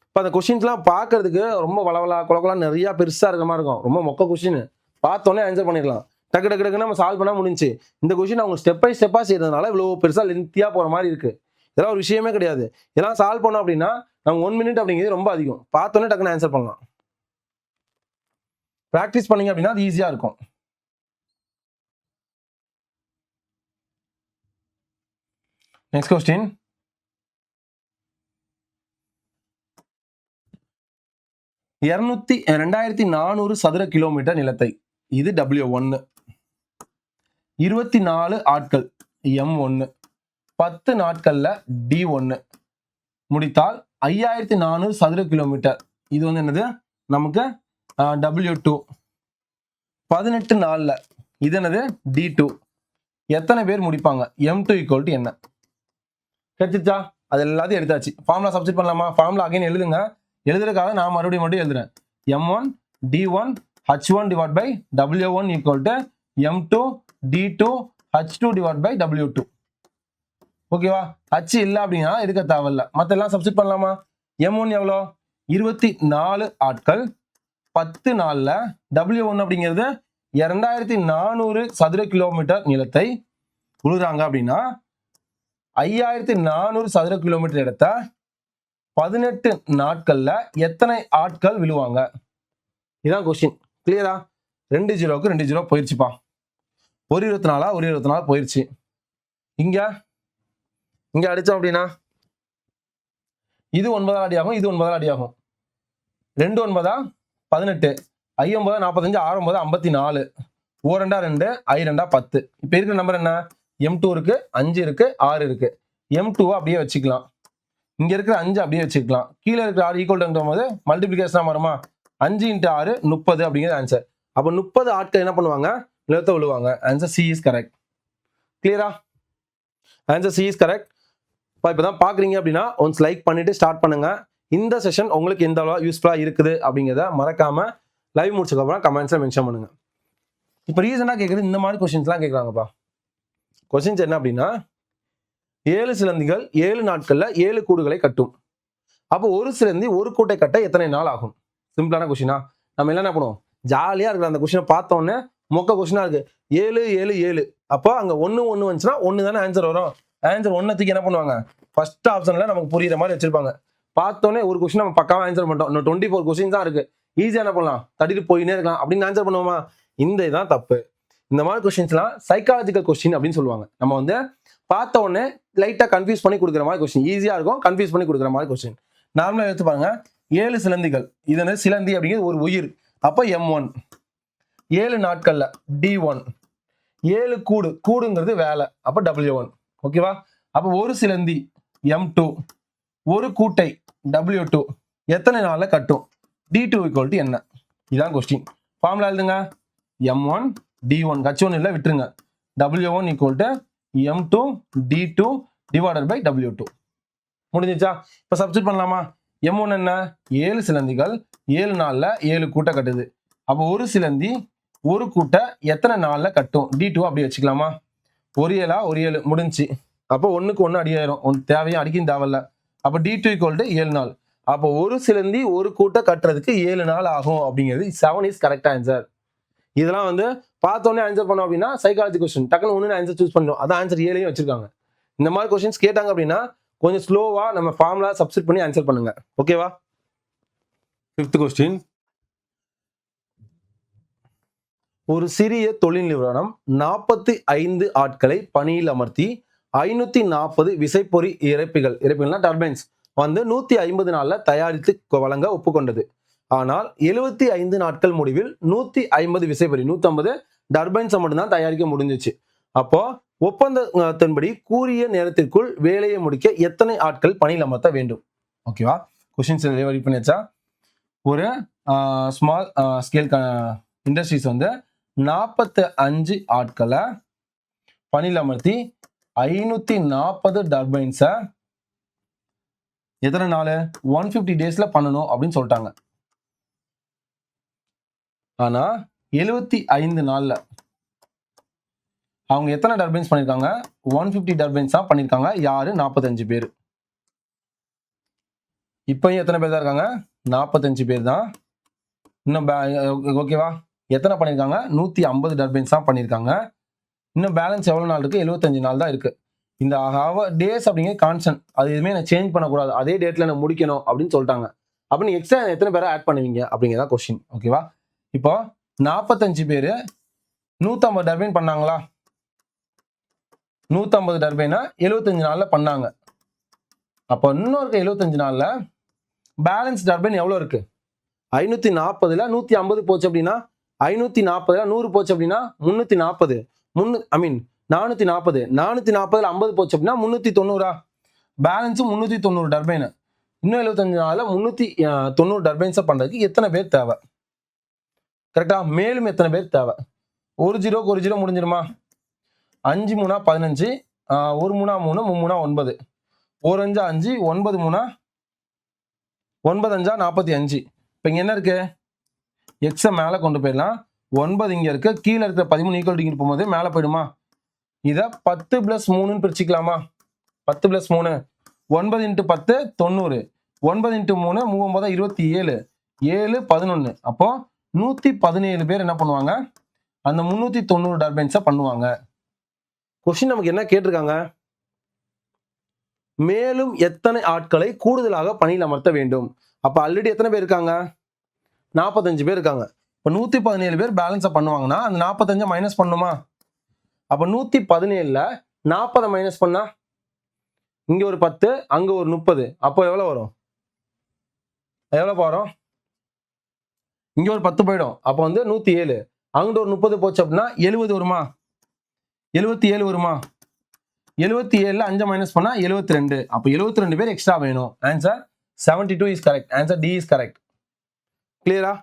இப்போ அந்த கொஸ்டின்ஸ்லாம் பார்க்கறதுக்கு ரொம்ப வளவலா குளக்குலாம் நிறைய பெருசாக இருக்கிற மாதிரி இருக்கும். ரொம்ப மொக்க கொஸ்டின் பார்த்தோன்னே ஆன்சர் பண்ணிடலாம். டக்கு டக்கு டக்குன்னு நம்ம சால்வ் பண்ணால் முடிஞ்சு. இந்த கொஸ்டின் அவங்க ஸ்டெப் பை ஸ்டெப்பாக செய்யறதுனால இவ்வளோ பெருசாக லென்த்தியாக போகிற மாதிரி இருக்குது. இதெல்லாம் ஒரு விஷயமே கிடையாது. இதெல்லாம் சால்வ் பண்ணோம் அப்படின்னா நம்ம 1 மினிட் அப்படிங்கிறது ரொம்ப அதிகம். பார்த்தோன்னே டக்குன்னு ஆன்சர் பண்ணலாம். ப்ராக்டிஸ் பண்ணீங்க அப்படின்னா அது ஈஸியாக இருக்கும். Next question. இருநூத்தி 2400 சதுர கிலோமீட்டர் நிலத்தை, இது W1, 24 ஆட்கள் M1, 10 நாட்கள்ல D1 முடித்தால் 5400 சதுர கிலோமீட்டர், இது வந்து என்னது நமக்கு W2, 18 நாள்ல இது என்னது D2, எத்தனை பேர் முடிப்பாங்க? M2 = என்ன? கிடைச்சிச்சா? அது எல்லாத்தையும் எடுத்தாச்சு. ஃபார்முலா சப்ஸ்டிட் பண்ணலாமா? ஃபார்முலா அகைன் எழுதுங்க. எழுதுறதுக்காக நான் மறுபடியும் மட்டும் எழுதுறேன். M1 D1 H1 / W1 = M2 D2 H2 / W2. ஓகேவா? H இல்லை அப்படின்னா எடுக்க தேவையில்ல. மற்ற எல்லாம் சப்ஸ்டிட் பண்ணலாமா? M1 எவ்வளோ? 24 ஆட்கள் 10 நாள்ல, W1 அப்படிங்கிறது 2400 சதுர கிலோமீட்டர் நிலத்தை உழுறாங்க அப்படின்னா 5400 சதுர கிலோமீட்டர் இடத்த 18 நாட்கள்ல எத்தனை ஆட்கள் விழுவாங்க? இதான் கொஸ்டின். கிளியரா? 2 0க்கு 2 0 போயிடுச்சுப்பா. ஒரு 24 ஒரு 24 போயிடுச்சு. இங்க அடிச்சோம் அப்படின்னா இது 9 அடி ஆகும், இது 9 அடி ஆகும். 2 9 18, I 9 45, 6 9 54, O 2 2, I 2 10. இப்போ இருக்கிற நம்பர் என்ன? M2 இருக்கு, 5 இருக்கு, 6 இருக்கு. M2 அப்படியே வச்சுக்கலாம். இங்க இருக்கிற 5 அப்படியே வச்சுக்கலாம். கீழே இருக்கிற 6 ஈக்குவல் போது மல்டிபிளிகேஷனா வருமா? 5 × 6 30 அப்படிங்கிறது ஆன்சர். அப்போ 30 ஆட்கள் என்ன பண்ணுவாங்க? நிலத்தை விழுவாங்க. Answer C is correct. கிளியரா? Answer C is correct. இப்போதான் பாக்குறீங்க அப்படின்னா ஒன்ஸ் லைக் பண்ணிட்டு ஸ்டார்ட் பண்ணுங்க. இந்த செஷன் உங்களுக்கு எந்த அளவு யூஸ்ஃபுல்லா இருக்குது அப்படிங்கிறத மறக்காம லைவ் முடிச்சதுக்கப்புறம் கமெண்ட்ஸ்ல மென்ஷன் பண்ணுங்க. இப்போ ரீசனா கேட்குறது இந்த மாதிரி கொஸ்டின்ஸ்லாம் கேட்குறாங்கப்பா. கொஸ்டின்ஸ் என்ன அப்படின்னா 7 சிலந்திகள் 7 நாட்கள்ல 7 கூடுகளை கட்டும். அப்போ ஒரு சிலந்தி ஒரு கூட்டை கட்ட எத்தனை நாள் ஆகும்? சிம்பிளான கொஸ்டினா? நம்ம என்ன பண்ணுவோம்? ஜாலியா இருக்கிற அந்த கொஸ்டினை பார்த்தோன்னே மொக்க கொஸ்டினா இருக்கு. 7 7 7. அப்போ அங்க 1 1 வந்துச்சுன்னா 1 தானே ஆன்சர் வரும். ஆன்சர் 1த்துக்கு என்ன பண்ணுவாங்க? ஃபர்ஸ்ட் ஆப்ஷன்ல நமக்கு புரியுற மாதிரி வச்சிருப்பாங்க. பார்த்தோன்னே ஒரு கொஸ்டின் நம்ம பக்காவா ஆன்சர் பண்ணிட்டோம். இன்னும் 24 கொஸ்டின் தான் இருக்கு. ஈஸியா என்ன பண்ணலாம்? தட்டிட்டு போயினே இருக்கலாம் அப்படின்னு ஆன்சர் பண்ணுவோமா? இந்த இதுதான் தப்பு. இந்த மாதிரி கொஸ்டின்ஸ்லாம் சைக்காலஜிக்கல் கொஸ்டின் அப்படின்னு சொல்லுவாங்க. நம்ம வந்து பார்த்த உடனே லைட்டா கன்ஃபியூஸ் பண்ணி கொடுக்குற மாதிரி கொஸ்டின். ஈஸியா இருக்கும், கன்ஃபியூஸ் பண்ணி கொடுக்குற மாதிரி கொஸ்டின். நார்மலா எடுத்து பாருங்க. 7 சிலந்திகள், இது சிலந்தி அப்படிங்கிறது ஒரு உயிர். அப்போ M1, 7 நாட்கள்ல D1, 7 கூடுங்கிறது வேலை. அப்போ W1. ஓகேவா? அப்போ ஒரு சிலந்தி M2, ஒரு கூட்டை W2 எத்தனை நாள்ல கட்டும்? D2 = என்ன? இதான் கொஸ்டின். ஃபார்முலா எழுதுங்க. M1 D1, H1 இல்லை விட்டுருங்க. W1 = M2 D2 / W2. முடிஞ்சிச்சா? இப்போ சப்ஸ்டிட் பண்ணலாமா? M1 என்ன? 7 சிலந்திகள் 7 நாள்ல 7 கூட்டை கட்டுது. அப்போ ஒரு சிலந்தி ஒரு கூட்டை எத்தனை நாள்ல கட்டும்? D2 அப்படி வச்சுக்கலாமா? ஒரு 7 முடிஞ்சு. அப்போ 1க்கு 1 அடியாயிரும். தேவையும் அடிக்கும் தேவையில்ல. அப்போ D2 = 7 நாள். அப்போ ஒரு சிலந்தி ஒரு கூட்டை கட்டுறதுக்கு 7 நாள் ஆகும் அப்படிங்கிறது 7 இஸ் கரெக்ட் ஆன்சர். இதெல்லாம் வந்து பார்த்தோன்னே ஆன்சர் பண்ணோம் அப்படின்னா சைக்காலஜி கொஸ்டின். டக்குன்னு ஒன்று ஆன்சர் சூஸ் பண்ணும். அதான் ஆன்சர் 7யும் வச்சிருக்காங்க. இந்த மாதிரி கொஸ்டின்ஸ் கேட்டாங்க அப்படின்னா கொஞ்சம் ஸ்லோவா நம்ம ஃபார்முலா சப்ஸ்டிட் பண்ணி ஆன்சர் பண்ணுங்க. ஓகேவா? 5th question. ஒரு சிறிய தொழில் நிறுவனம் 45 ஆட்களை பணியில் அமர்த்தி 540 விசைப்பொறி இறைப்பிகள்னா டர்பைன்ஸ் வந்து 150 நாள்ல தயாரித்து வழங்க ஒப்புக்கொண்டது. ஆனால் 75 நாட்கள் முடிவில் 150 விசைப்பொறி 150 டர்பைன்ஸை மட்டும்தான் தயாரிக்க முடிஞ்சிச்சு. அப்போ ஒப்பந்தத்தின்படி கூறிய நேரத்திற்குள் வேலையை முடிக்க எத்தனை ஆட்கள் பணியில் அமர்த்த வேண்டும்? ஓகேவா, கொஸ்டின்ஸ் ரெடி பண்ணியாச்சா? ஒரு ஸ்மால் ஸ்கேல் இண்டஸ்ட்ரீஸ் வந்து 45 ஆட்களை பணியில் அமர்த்தி 540 டர்பைன்ஸை எத்தனை நாள் 150 டேஸ்ல பண்ணணும் அப்படின்னு சொல்லிட்டாங்க. ஆனா 75 நாள்ல அவங்க எத்தனை டர்பைன்ஸ் பண்ணிருக்காங்க? 150 டர்பைன்ஸ் தான் பண்ணிருக்காங்க. யாரு? 45 பேர். இப்பயும் எத்தனை பேர் தான் இருக்காங்க? 45 பேர் தான். இன்னும் ஓகேவா, எத்தனை பண்ணிருக்காங்க? 150 டர்பைன்ஸ் தான் பண்ணிருக்காங்க. இன்னும் பேலன்ஸ் எவ்வளவு நாள் இருக்கு? 75 நாள் தான் இருக்கு. இந்த டேஸ் அப்படிங்கிற கான்ஸ்டன்ட், அது எதுவுமே நான் சேஞ்ச் பண்ணக்கூடாது, அதே டேட்ல நான் முடிக்கணும் அப்படின்னு சொல்லிட்டாங்க. அப்ப நீ எக்ஸ்ட்ரா எத்தனை பேரை ஆட் பண்ணுவீங்க அப்படிங்கிறதா கொஸ்டின். ஓகேவா, இப்போ 45 பேர் 150 டர்பைன் பண்ணாங்களா? 150 டர்பைனா 75 நாள்ல பண்ணாங்க. அப்போ இன்னொரு 75 நாள்ல பேலன்ஸ் டர்பைன் எவ்வளவு இருக்கு? 540ல 150 போச்சு அப்படின்னா 540ல 100 போச்சு அப்படின்னா 340. 440. 440ல 50 போச்சு அப்படின்னா 390. பேலன்ஸும் 390 டர்பைன். இன்னும் 75 நாள்ல 390 டர்பைன்ஸை பண்றதுக்கு எத்தனை பேர் தேவை? கரெக்டா? மேலும் எத்தனை பேர் தேவை? ஒரு ஜீரோக்கு ஒரு ஜீரோ முடிஞ்சிருமா? 5 3 15, 1 3 3, 3 9, 1 5 5, 9 3, 9 5 45. இப்போ இங்க என்ன இருக்கு? எக்ஸை மேலே கொண்டு போயிடலாம். 9 இங்க இருக்கு, கீழே இருக்கிற 13 ஈக்குவல் இங்க போகும்போது மேலே போயிடுமா? இதை 10 + 3ன்னு பிரிச்சுக்கலாமா? 10 + 3 9 × 10 90, 9 × 3 39 27, 7 11. அப்போ 117 பேர் என்ன பண்ணுவாங்க? அந்த 390 டர்பைன்ஸை பண்ணுவாங்க. கொஸ்டின் நமக்கு என்ன கேட்டிருக்காங்க? மேலும் எத்தனை ஆட்களை கூடுதலாக பணியில் அமர்த்த வேண்டும்? அப்ப ஆல்ரெடி எத்தனை பேர் இருக்காங்க? 45 பேர் இருக்காங்க. இப்ப 117 பேர் பேலன்ஸை பண்ணுவாங்கன்னா அந்த 45 மைனஸ் பண்ணுமா? அப்ப 117ல 40 மைனஸ் பண்ணா இங்க ஒரு 10, அங்க ஒரு 30. அப்போ எவ்வளவு வரும்? எவ்வளவு வரும்? இங்க ஒரு 10 போயிடும். அப்ப வந்து 107. அங்கிட்ட ஒரு 30 போச்சு அப்படின்னா 70 வருமா? 77 வருமா? 77ல 5 மைனஸ் பண்ணா 72. அப்ப 72 பேர் எக்ஸ்ட்ரா வேணும். Answer 72 is correct. Answer D is correct. கிளியரா?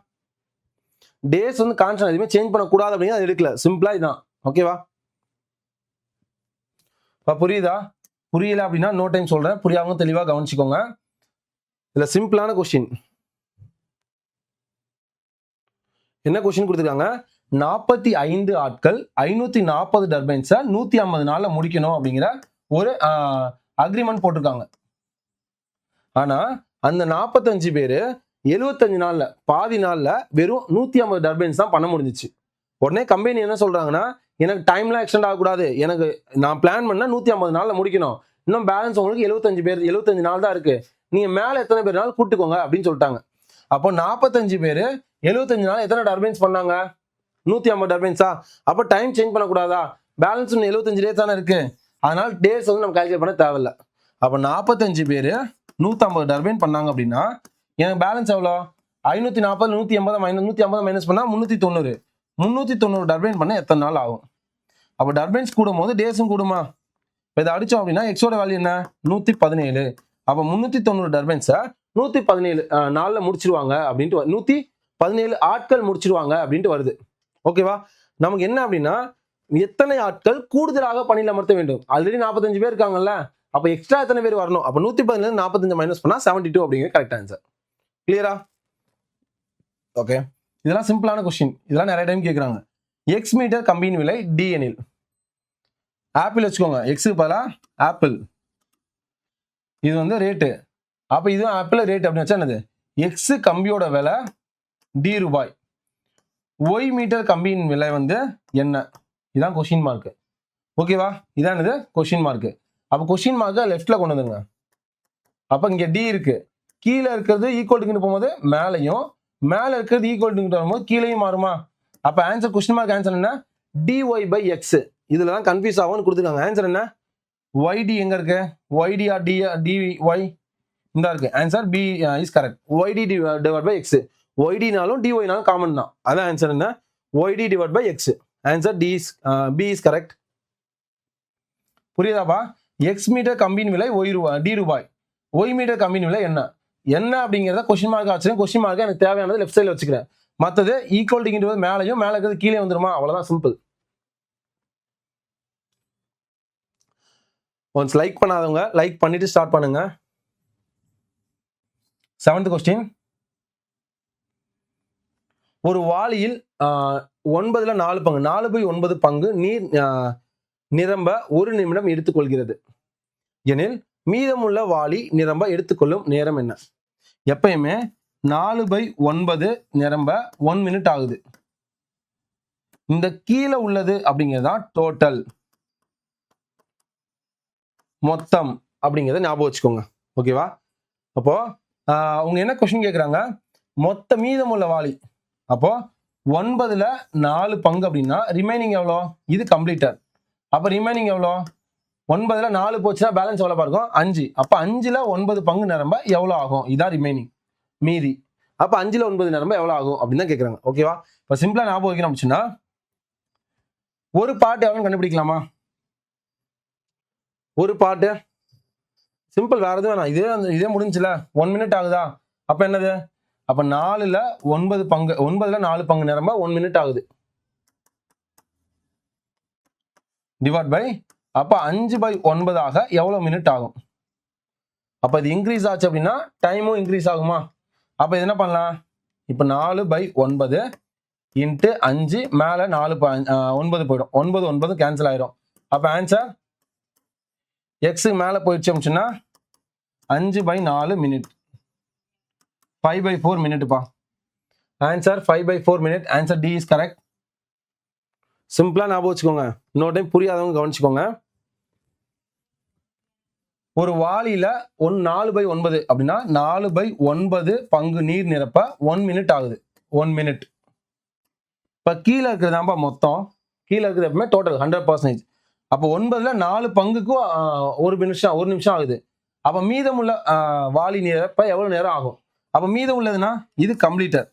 டேஸ் வந்து கான்ஸ்டன்ட், எதுவுமே சேஞ்ச் பண்ணக்கூடாது அப்படிங்கிறது அது எடுக்கல. சிம்பிளா இதான். ஓகேவா? புரியுதா? புரியல அப்படின்னா நோ டைம் சொல்றேன், புரியாம தெளிவா கவனிச்சுக்கோங்க. இதுல சிம்பிளான கொஸ்டின். என்ன கொஸ்டின் கொடுத்துருக்காங்க? 45 ஆட்கள் 540 டர்பைன்ஸை 150 நாள்ல முடிக்கணும் அப்படிங்கிற ஒரு அக்ரிமெண்ட் போட்டிருக்காங்க. ஆனா அந்த 45 பேரு 75 நாள்ல பாதி நாள்ல வெறும் 150 டர்பைன்ஸ் தான் பண்ண முடிஞ்சிச்சு. உடனே கம்பெனி என்ன சொல்றாங்கன்னா, எனக்கு டைம்லாம் எக்ஸ்டெண்ட் ஆகக்கூடாது, எனக்கு நான் பிளான் பண்ணா 150 நாள்ல முடிக்கணும், இன்னும் பேலன்ஸ் உங்களுக்கு 75 நாள் தான் இருக்கு, நீங்க மேல எத்தனை பேர் நாள் கூட்டுக்கோங்க அப்படின்னு சொல்லிட்டாங்க. அப்போ 45 பேரு 75 நாள் எத்தனை டர்பைன்ஸ் பண்ணாங்க? 150 டர்பைன்ஸா? அப்போ டைம் சேஞ்ச் பண்ணக்கூடாதா? பேலன்ஸ் 75 டேஸ் தானே இருக்கு, அதனால டேஸ் வந்து நம்ம கால்குலேட் பண்ண தேவையில்லை. அப்போ 45 பேர் 150 டர்பைன் பண்ணாங்க அப்படின்னா எனக்கு பேலன்ஸ் எவ்வளோ? 540 150 மைனஸ் பண்ணா 390. 390 டர்பைன் பண்ண எத்தனை நாள் ஆகும்? அப்போ டர்பைன்ஸ் கூடும் போது டேஸும் கூடுமா? இப்போ இதை அடிச்சோம் அப்படின்னா எக்ஸோட வேல்யூ என்ன? 117. அப்போ 390 டர்பைன்ஸை 117 நாளில் முடிச்சிருவாங்க அப்படின்ட்டு 117 ஆட்கள் முடிச்சிருவாங்க அப்படின்ட்டு வருது. ஓகேவா? நமக்கு என்ன அப்படின்னா எத்தனை ஆட்கள் கூடுதலாக பணியில் அமர்த்த வேண்டும்? ஆல்ரெடி 45 பேர் இருக்காங்கல்ல, அப்போ எக்ஸ்ட்ரா எத்தனை பேர் வரணும்? அப்போ 117 45 மைனஸ் பண்ணா 72 அப்படிங்கிற கரெக்ட் ஆன்சர். கிளியரா? ஓகே, இதெல்லாம் சிம்பிளான கொஸ்டின். இதெல்லாம் நிறைய டைம் கேட்குறாங்க. எக்ஸ் மீட்டர் கம்பியின் விலை டி எனில், ஆப்பிள் வச்சுக்கோங்க, எக்ஸுக்கு பதிலாக ஆப்பிள், இது வந்து ரேட்டு. அப்போ இதுவும் ஆப்பிள் ரேட் அப்படின்னு வச்சா என்னது? எக்ஸ் கம்பியோட விலை டி ரூபாய், ஒய் மீட்டர் கம்பியின் விலை வந்து என்ன? இதான் கொஸ்டின் மார்க். ஓகேவா? இதான் இது கொஸ்டின் மார்க். அப்போ கொஸ்டின் மார்க்கை லெஃப்ட்ல கொண்டு வந்துருங்க. அப்போ இங்க டி இருக்கு, கீழே இருக்கிறது ஈக்குவல் டு போகும்போது மேலையும், மேல இருக்கிறது ஈக்குவல் டு வரும்போது கீழேயும் மாறுமா? அப்போ ஆன்சர் கொஸ்டின் மார்க் ஆன்சர் என்ன? dy/x. இதுல தான் கன்ஃபியூஸ் ஆகும்னு கொடுத்துருக்காங்க. ஆன்சர் என்ன? yd எங்க இருக்கு? yd or dy? இந்த இருக்கு. Answer B is correct. yd/x. ydனாலும் dyனாலும் காமன் தான். அதான் ஆன்சர் என்ன? yd/x. Answer D is B is correct. புரியுதாப்பா? எக்ஸ் மீட்டர் கம்பியின் விலை டி ரூபாய், ஒய் மீட்டர் கம்பியின் விலை என்ன அப்படிங்கிறத கொஸ்டின் மார்க் ஆச்சு. கொஸ்டின் மார்க் எனக்கு தேவையானது லெஃப்ட் சைடில் வச்சுக்கிறேன். மற்றது ஈக்குவல் டிங்கிறது மேலையும், மேலே இருக்கிறது கீழே வந்துருமா, அவ்வளவுதான், சிம்பிள். ஒன்ஸ் லைக் பண்ணாதவங்க லைக் பண்ணிட்டு ஸ்டார்ட் பண்ணுங்க. 7th question. ஒரு வாளியில் 9ல் 4 பங்கு 4/9 பங்கு நீர் நிரம்ப 1 நிமிடம் எடுத்துக்கொள்கிறது எனில் மீதமுள்ள வாளி நிரம்ப எடுத்துக்கொள்ளும் நேரம் என்ன? எப்பயுமே 4/9 நிரம்ப 1 மினிட் ஆகுது. இந்த கீழே உள்ளது அப்படிங்கிறதான் டோட்டல், மொத்தம் அப்படிங்கிறத ஞாபகம் வச்சுக்கோங்க. ஓகேவா? அப்போ அவங்க என்ன கொஸ்டின் கேட்குறாங்க, மொத்த மீதமுள்ள வாளி. அப்போ 9ல் 4 பங்கு அப்படின்னா ரிமைனிங் எவ்வளோ? இது கம்ப்ளீட்டர். அப்போ ரிமைனிங் எவ்வளோ? 9ல் 4 போச்சுன்னா பேலன்ஸ் எவ்வளோ இருக்கும்? 5. அப்போ 5ல் 9 பங்கு நிரம்ப எவ்வளோ ஆகும்? இதான் ரிமைனிங், மீதி. அப்போ 5ல் 9 நிரம்ப எவ்வளோ ஆகும் அப்படின்னு தான் கேட்குறாங்க. ஓகேவா? இப்போ சிம்பிளா ஞாபகம் வைக்கணும் அப்படின்னா, ஒரு பார்ட் எவ்வளோன்னு கண்டுபிடிக்கலாமா? ஒரு பார்ட்டு சிம்பிள், வேற எதுவும் வேணாம். இதே முடிஞ்சுல, 1 மினிட் ஆகுதா? அப்போ என்னது? அப்போ 4ல் 9 பங்கு, 9ல் 4 பங்கு நிரம்ப 1 மினிட் ஆகுது. டிவைட் பை, அப்போ 5/9 ஆக எவ்வளோ மினிட் ஆகும்? அப்போ இது இன்க்ரீஸ் ஆச்சு அப்படின்னா டைமும் இன்க்ரீஸ் ஆகுமா? அப்போ இது என்ன பண்ணலாம்? இப்போ 4/9 இன்ட்டு 5 மேலே 9 போயிடும். 9 கேன்சல் ஆயிரும். அப்போ ஆன்சர் எக்ஸுக்கு மேலே போயிடுச்சு அப்படின்னா 5/4 மினிட், 5/4 மினிட்பா. Answer 5/4 minute. Answer D is correct. சிம்பிளா ஞாபகம் வச்சுக்கோங்க. இன்னொரு டைம் புரியாதவங்க கவனிச்சுக்கோங்க. ஒரு வாளியில 4/9 அப்படின்னா 4/9 பங்கு நீர் நிரப்ப 1 மினிட் ஆகுது. 1 மினிட். இப்ப கீழே இருக்கிறதாம்பா மொத்தம், கீழே இருக்கிறது எப்பவுமே டோட்டல் 100%. அப்போ 9ல் 4 பங்குக்கு 1 நிமிஷம் ஆகுது. அப்ப மீதமுள்ள வாளி நிரப்ப எவ்வளவு நேரம் ஆகும்? அப்ப மீதம் உள்ளதுன்னா இது கம்ப்ளீட்டர்,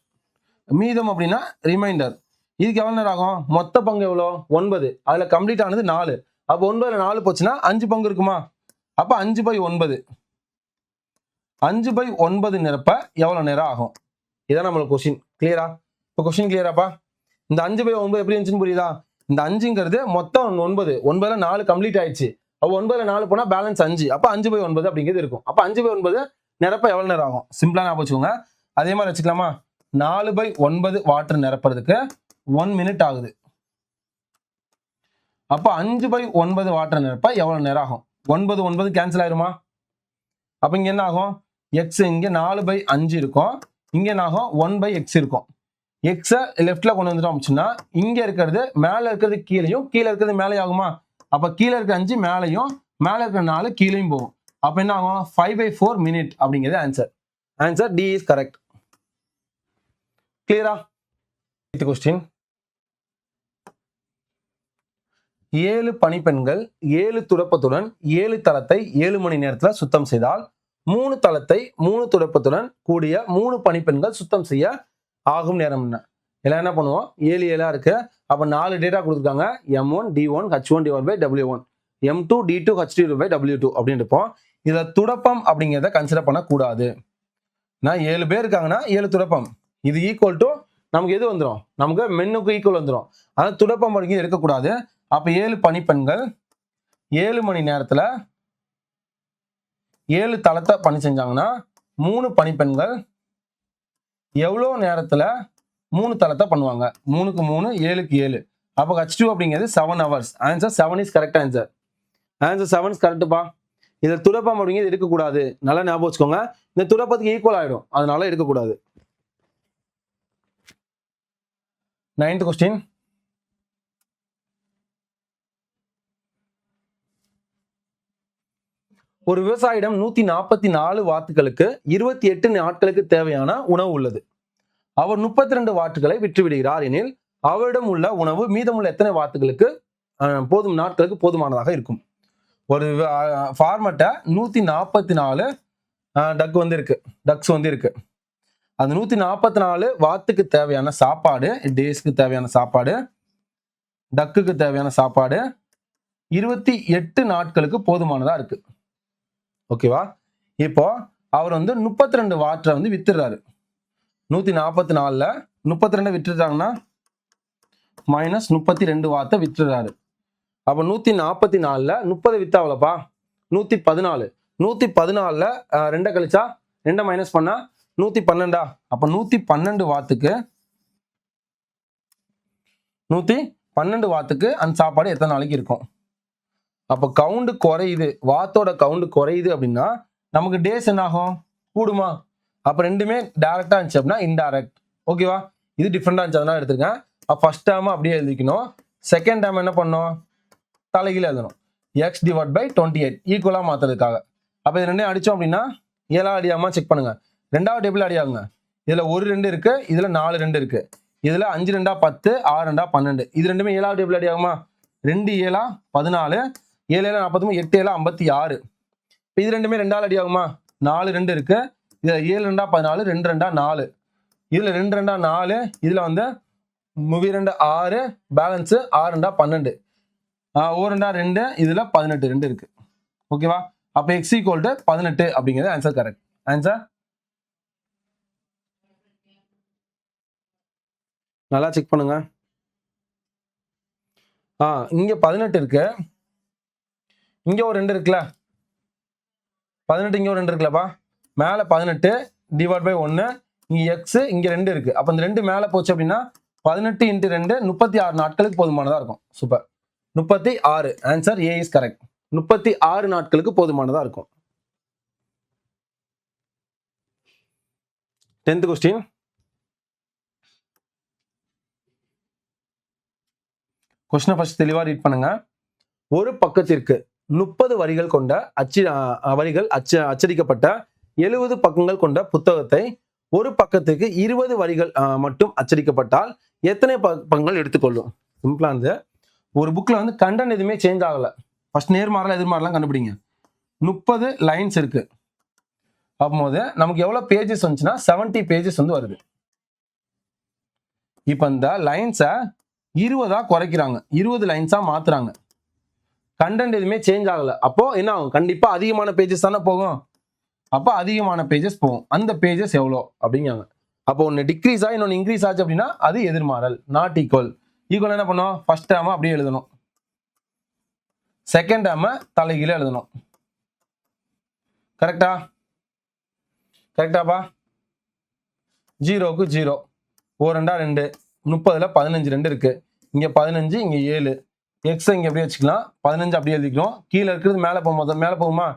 மீதம் அப்படின்னா ரிமைண்டர். இதுக்கு எவ்வளவு நேரம் ஆகும்? மொத்த பங்கு எவ்வளோ? 9. அதுல கம்ப்ளீட் ஆனது 4. அப்போ 9ல் 4 போச்சுன்னா 5 பங்கு இருக்குமா? அப்ப 5/9. 5/9 நிரப்ப எவ்வளவு நேரம் ஆகும்? இதான் நம்மளுக்கு கொஸ்டின். கிளியரா? இப்போ கொஸ்டின் கிளியராப்பா? இந்த 5/9 எப்படி இருந்துச்சுன்னு புரியுதா? இந்த 5ங்கிறது மொத்தம் 9. 9ல் 4 கம்ப்ளீட் ஆயிடுச்சு. அப்போ 9ல் 4 போனா பேலன்ஸ் 5. அப்ப 5/9 அப்படிங்கிறது இருக்கும். அப்ப 5/9 நிரப்ப எவ்வளவு நேரம் ஆகும்? சிம்பிளா ஞாபகம் வச்சுக்கோங்க. அதே மாதிரி வச்சுக்கலாமா? 4/9 வாட்டர் நிரப்புறதுக்கு 1 மினிட் ஆகுது. அப்ப 5/9 வாட்டர் நிரப்ப எவ்வளவு நேரம் ஆகும்? 9 கேன்சல் ஆயிருமா? அப்ப இங்க என்ன ஆகும்? எக்ஸ் இங்க 4/5 இருக்கும், இங்க என்ன ஆகும்? 1/x இருக்கும். எக்ஸ லெஃப்ட்ல கொண்டு வந்துட்டோம் அப்படின்னா இங்க இருக்கிறது மேல இருக்கிறது கீழையும், கீழே இருக்கிறது மேலே ஆகுமா? அப்ப கீழே இருக்க 5 மேலையும், மேல இருக்கிற 4 கீழையும் போகும். அப்ப என்ன ஆகும்? 5/4 மினிட் அப்படிங்கிறது answer. Answer D is correct. கிளியரா? கொஸ்டின். 7 பணிப்பெண்கள் 7 துடைப்பத்துடன் 7 தளத்தை 7 மணி நேரத்துல சுத்தம் செய்தால் 3 தளத்தை 3 துடைப்பத்துடன் கூடிய 3 பணிப்பெண்கள் சுத்தம் செய்ய ஆகும் நேரம் என்ன? எல்லாம் என்ன பண்ணுவோம்? 7 7 இருக்கு. அப்ப 4 டேட்டா கொடுத்துருக்காங்க. M1 D1 H1 divided by W1, M2 D2 H2 divided by W2 அப்படின்னு இருப்போம். இதுல துடப்பம் அப்படிங்கிறத கன்சிடர் பண்ணக்கூடாது. நான் 7 பேர் இருக்காங்கன்னா 7 துடப்பம். இது ஈக்குவல் டு நமக்கு எது வந்துடும்? நமக்கு மென்னுக்கு ஈக்குவல் வந்துடும். அதாவது துடப்பம் அப்படிங்கிறது இருக்கக்கூடாது. அப்ப 7 பணிப்பெண்கள் 7 மணி நேரத்துல 7 தளத்தை பணி செஞ்சாங்கன்னா 3 பணிப்பெண்கள் எவ்வளவு நேரத்துல 3 தளத்தை பண்ணுவாங்க? 3க்கு 3 7க்கு 7. அப்ப H2 அப்படிங்கிறது 7 hours. Answer 7 is correct answer. Answer 7 is கரெக்ட்பா. இதுல துடப்பம் அப்படிங்கிறது இருக்கக்கூடாது. நல்லா ஞாபகம் வச்சுக்கோங்க. இந்த துடப்பத்துக்கு ஈக்குவல் ஆயிடும், அதனால இருக்கக்கூடாது. 9th question. ஒரு விவசாயியிடம் 144 வாத்துகளுக்கு 28 நாட்களுக்கு தேவையான உணவு உள்ளது. அவர் 32 வாட்டுகளை விற்றுவிடுகிறார் எனில் அவரிடம் உள்ள உணவு மீதமுள்ள எத்தனை வாத்துகளுக்கு நாட்களுக்கு போதுமானதாக இருக்கும்? ஒரு ஃபார்மட்ட 144 டக்ஸ் வந்து இருக்கு. அந்த 144 வாத்துக்கு தேவையான சாப்பாடு, டேஸ்க்கு தேவையான சாப்பாடு, டக்குக்கு தேவையான சாப்பாடு, 28 நாட்களுக்கு போதுமானதா இருக்கு. ஓகேவா? இப்போ அவர் வந்து 32 வாட்டை வந்து வித்துறாரு. 144ல 32 விட்டுட்டாங்கன்னா மைனஸ் 32 வாட்டை வித்துறாரு. அப்ப 144ல 30 வித்தா எவ்வளோப்பா? 114. 114ல 2 கழிச்சா 2 மைனஸ் பண்ணா 112. அப்ப 112 வாத்துக்கு 112 வாத்துக்கு அந்த சாப்பாடு எத்தனை நாளைக்கு இருக்கும்? அப்ப கவுண்ட் குறையுது, வாத்தோட கவுண்ட் குறையுது அப்படின்னா நமக்கு டேஸ் என்ன ஆகும்? கூடுமா? அப்ப ரெண்டுமே டைரக்டா இருந்துச்சு அப்படின்னா இன்டைரக்ட். ஓகேவா? இது டிஃபரெண்டா இருந்துச்சு, அதனால எடுத்திருக்கேன். அப்ப ஃபர்ஸ்ட் டேர்ம் அப்படியே எழுதிக்கணும். செகண்ட் டேர்ம் என்ன பண்ணணும்? தலைகீழ எழுதணும். x டிவைட் பை 28 ஈக்குவலா மாத்துறதுக்காக. அப்ப இது ரெண்டையும் அடிச்சோம் அப்படின்னா 7 அடியாம செக் பண்ணுங்க. ரெண்டாவது டேபிள் அடியாகுங்க. இதுல 1 2 இருக்கு, இதுல 4 2 இருக்கு. இதுல 5 2 10, 6 2 12. இது ரெண்டுமே 7வது டேபிள் அடியாகுமா? 2 7 14, 7 7 43, 8 7 56. இது ரெண்டுமே 2ஆல் அடியாகுமா? 4 2 இருக்கு. இதுல 7 2 14, 2 2 4. இதுல 2 2 4, இதுல வந்து 2 6, பேலன்ஸ் 6 2 12. 1 2 2, இதுல 18 2 இருக்கு. ஓகேவா? அப்ப x ஈக்குவல் டு 18 அப்படிங்கிறது ஆன்சர் கரெக்ட். ஆன்சர் நல்லா செக் பண்ணுங்க. இங்க 18 இருக்கு, இங்க ஒரு 2 இருக்குல்ல, 18 இங்க ஒரு 2 இருக்குல்லப்பா, மேல 18 டிவைட் பை 1, இங்க x இங்க 2 இருக்கு. அப்ப இந்த 2 மேல போச்சு அப்படின்னா 18 × 2 36 நாட்களுக்கு போதுமானதா இருக்கும். Super. 36. Answer A is correct. 36 நாட்களுக்கு போதுமானதா இருக்கும். 10th question. கொஸ்டினை ஃபர்ஸ்ட் தெளிவா ரீட் பண்ணுங்க. ஒரு பக்கத்திற்கு 30 வரிகள் கொண்ட அச்சடிக்கப்பட்ட 70 பக்கங்கள் கொண்ட புத்தகத்தை ஒரு பக்கத்துக்கு 20 வரிகள் மட்டும் அச்சடிக்கப்பட்டால் எத்தனை பக்கங்கள் எடுத்துக்கொள்ளும்? சிம்பிளா இருந்து ஒரு புக்ல வந்து கண்டென்ட் எதுவுமே சேஞ்ச் ஆகல. ஃபர்ஸ்ட் நேர்மாறலாம் எதிர்மாறலாம் கண்டுபிடிங்க. 30 லைன்ஸ் இருக்கு. அப்போது நமக்கு எவ்வளவு பேஜஸ் வந்துச்சுன்னா 70 பேஜஸ் வந்து வருது. இப்ப இந்த லைன்ஸை 20ஆ குறைக்கிறாங்க, 20 லைன்ஸா மாத்துறாங்க. கண்டென்ட் எதுவுமே சேஞ்ச் ஆகல. அப்போ என்ன ஆகும்? கண்டிப்பா அதிகமான பேஜஸ் தானே போகும். அப்போ அதிகமான பேஜஸ் போகும். அந்த பேஜஸ் எவ்வளோ அப்படிங்காங்க. அப்போ ஒன்று டிக்ரீஸ் ஆகி இன்னொன்று இன்க்ரீஸ் ஆச்சு அப்படின்னா அது எதிர்மாறல். Not equal. ஈக்குவல் என்ன பண்ணும்? ஃபர்ஸ்ட் டேர்மை அப்படியே எழுதணும், செகண்ட் டேர்மை தலைகீழ எழுதணும். கரெக்டா? கரெக்டாப்பா? 0க்கு 0, 1 2 2, 30ல 15 2 இருக்கு. இங்க 15, இங்க 7. எக்ஸ் இங்க அப்படியே வச்சுக்கலாம், 15 அப்படியே எழுதிக்கணும். கீழே இருக்கிறது மேலே போகுமா?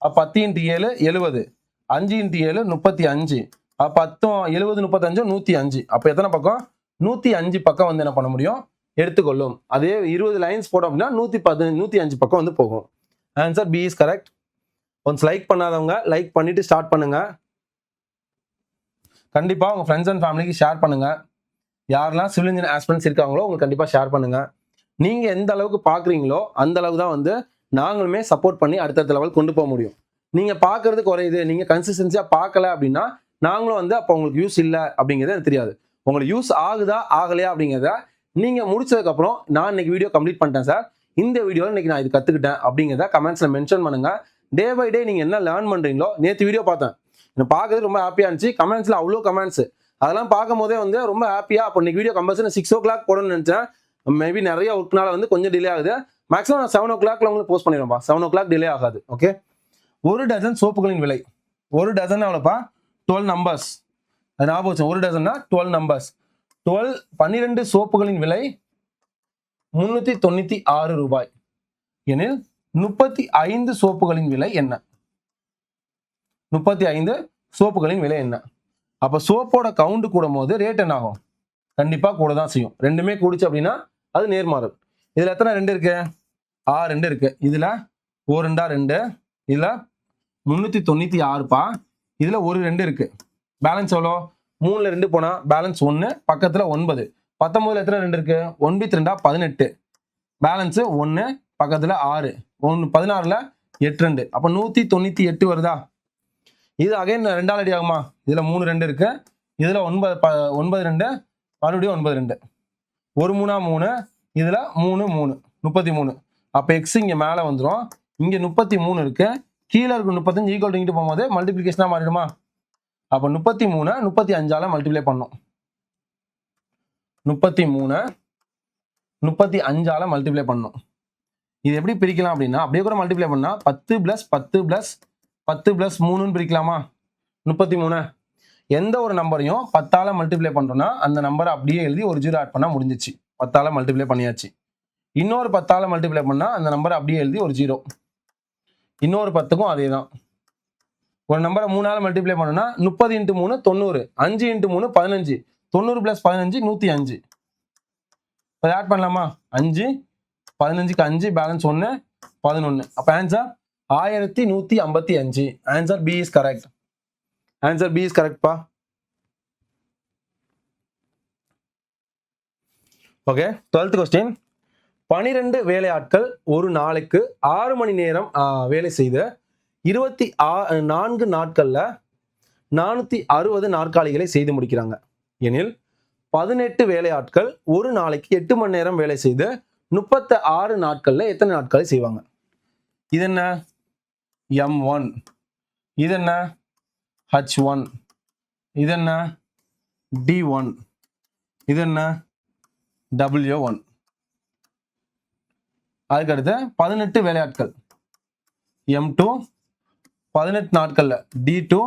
10 × 7 70, 5 × 7 35. 10 70 35 105. அப்ப எத்தனை பக்கம்? 105 பக்கம் வந்து என்ன பண்ண முடியும்? எடுத்துக்கொள்ளும். அதே 20 லைன்ஸ் போட்டோம் அப்படின்னா 105 பக்கம் வந்து போகும். Answer B is correct. Once like பண்ணாதவங்க லைக் பண்ணிட்டு ஸ்டார்ட் பண்ணுங்க. கண்டிப்பா உங்க ஃப்ரெண்ட்ஸ் அண்ட் ஃபேமிலிக்கு ஷேர் பண்ணுங்க. யாரெல்லாம் சிவில் இன்ஜினியர் ஆஸ்பிரண்ட்ஸ் இருக்காங்களோ உங்களுக்கு கண்டிப்பா ஷேர் பண்ணுங்க. நீங்க எந்த அளவுக்கு பாக்குறீங்களோ அந்த அளவுக்கு தான் வந்து நாங்களுமே சப்போர்ட் பண்ணி அடுத்தடுத்த லெவல் கொண்டு போக முடியும். நீங்க பாக்குறது குறையுது, நீங்க கன்சிஸ்டன்சியா பார்க்கல அப்படின்னா நாங்களும் வந்து அப்போ உங்களுக்கு யூஸ் இல்லை அப்படிங்கிறது எனக்கு தெரியாது. உங்களுக்கு யூஸ் ஆகுதா ஆகலையா அப்படிங்கிறத நீங்க முடிச்சதுக்கு அப்புறம் நான் இன்னைக்கு வீடியோ கம்ப்ளீட் பண்ணிட்டேன் சார், இந்த வீடியோவில் இன்னைக்கு நான் இது கத்துக்கிட்டேன் அப்படிங்கிறத கமெண்ட்ஸ்ல மென்ஷன் பண்ணுங்க. டே பை டே நீங்க என்ன லேர்ன் பண்றீங்களோ, நேற்று வீடியோ பார்த்தேன், எனக்கு பார்க்கறது ரொம்ப ஹாப்பியா இருந்துச்சு. கமெண்ட்ஸ்ல அவ்வளோ கமெண்ட்ஸ், அதெல்லாம் பார்க்கும் போதே வந்து ரொம்ப ஹாப்பியா. அப்போ இன்னைக்கு வீடியோ கம்பல்சரி 6 o'clock போடணும்னு நினைச்சேன். மேபி நிறைய ஒர்க்னால வந்து கொஞ்சம் டிலே ஆகுது. மேக்ஸிமம் நான் 7 o'clock உங்களுக்கு போஸ்ட் பண்ணிடுவேன்ப்பா. 7 o'clock டிலே ஆகாது. ஓகே. ஒரு டஜன் சோப்புகளின் விலை. ஒரு டஜன் எவ்வளோப்பா? 12 நம்பர்ஸ். அது ஞாபகம் வச்சு, ஒரு டஜன்னா 12 நம்பர்ஸ். 12 சோப்புகளின் விலை 396 ரூபாய் எனில் 35 சோப்புகளின் விலை என்ன? 35 சோப்புகளின் விலை என்ன? அப்ப சோப்போட கவுண்ட் கூடும் போது ரேட் என்ன ஆகும்? கண்டிப்பா கூட தான் செய்யும். ரெண்டுமே கூடுச்சு அப்படின்னா அது நேர்மாறல். இதுல எத்தனை 2 இருக்கு? 2 இருக்கு. இதுல 1 2 2, இதுல 396பா. இதுல ஒரு 2 இருக்கு. பேலன்ஸ் எவ்வளோ? 3ல 2 போனா பேலன்ஸ் 1, பக்கத்துல 9. 19ல எத்தனை 2 இருக்கு? 9 2 18. பேலன்ஸ் 1, பக்கத்துல 6. 16ல 8 2. அப்ப 198 வருதா? இது அகைன் 2ஆல் அடி ஆகுமா? இதுல 3 2 இருக்கு. இதுல 9 2, மறுபடியும் 9 2. 1 3 3, இதுல 3 3, 33. அப்போ எக்ஸ் இங்கே மேலே வந்துடும். இங்கே 33 இருக்கு, கீழே இருக்கு 35 ஈக்குவல் இங்கிட்டு போகும்போது மல்டிபிளிகேஷனாக மாறிடுமா? அப்போ 33 35ஆல மல்டிப்ளை பண்ணோம். 33 35ஆல மல்டிப்ளை பண்ணோம். இது எப்படி பிரிக்கலாம் அப்படின்னா அப்படியே கூட மல்டிப்ளை பண்ணா 10 + 10 + 10 + 3ன்னு பிரிக்கலாமா? 33 எந்த ஒரு நம்பரையும் 10ஆல மல்டிப்ளை பண்றோம்னா அந்த நம்பரை அப்படியே எழுதி ஒரு 0 ஆட் பண்ணா முடிஞ்சிச்சு. 10ஆல மல்டிப்ளை பண்ணியாச்சு. இன்னொரு 10ஆல மல்டிப்ளை பண்ணா அந்த நம்பரை அப்படியே எழுதி ஒரு 0. இன்னொரு 10க்கும் அதே தான். ஒரு நம்பரை 3ஆல மல்டிப்ளை பண்ணோம்னா 30 × 3 90, 5 × 3 15, 90 + 15 105. இப்போ ஆட் பண்ணலாமா? 5 15க்கு 5 பேலன்ஸ் 1 11. அப்போ answer 1155. Answer B is correct. Answer B is கரெக்ட்பா. Okay, 12th question. 12 வேலையாட்கள் ஒரு நாளைக்கு 6 மணி நேரம் வேலை செய்து 24 நாட்கள்ல 460 நாற்காலிகளை செய்து முடிக்கிறாங்க எனில் 18 வேலையாட்கள் ஒரு நாளைக்கு 8 மணி நேரம் வேலை செய்து 36 நாட்கள்ல எத்தனை நாட்களை செய்வாங்க? இது என்ன? M1. இது என்ன? H1. இது என்ன? D1. இது என்ன? W1. அதுக்கடுத்து 18 வேலையாட்கள் M2 18 நாட்கள்ல D2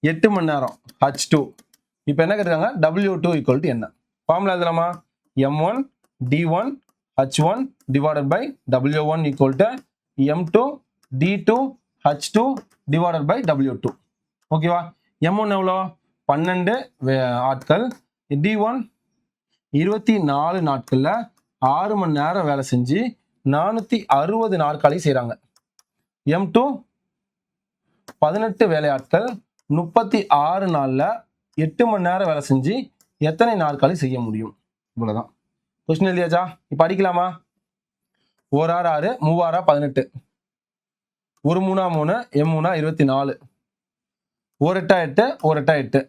8 மணி நேரம் H2. இப்போ என்ன கேட்குறாங்க? W2 = என்ன? ஃபார்முலா எழுதலாமா? M1 D1 H1 divided by W1 = M2 D2 H2 divided by W2. ஓகேவா? M1 எவ்வளோ? 12 ஆட்கள், D1 24 நாட்கள்ல 6 மணி நேரம் வேலை செஞ்சு 460 நாற்காலி செய்கிறாங்க. M2 18 வேலையாட்கள் 36 நாள்ல 8 மணி நேரம் வேலை செஞ்சு எத்தனை நாற்காலி செய்ய முடியும்? இவ்வளவுதான். கொஸ்டின் எழுதியாச்சா? இப்போ அடிக்கலாமா? 1 6 6 3 6 18, 1 3 3 M3 24, 1 8 8 1 8 8,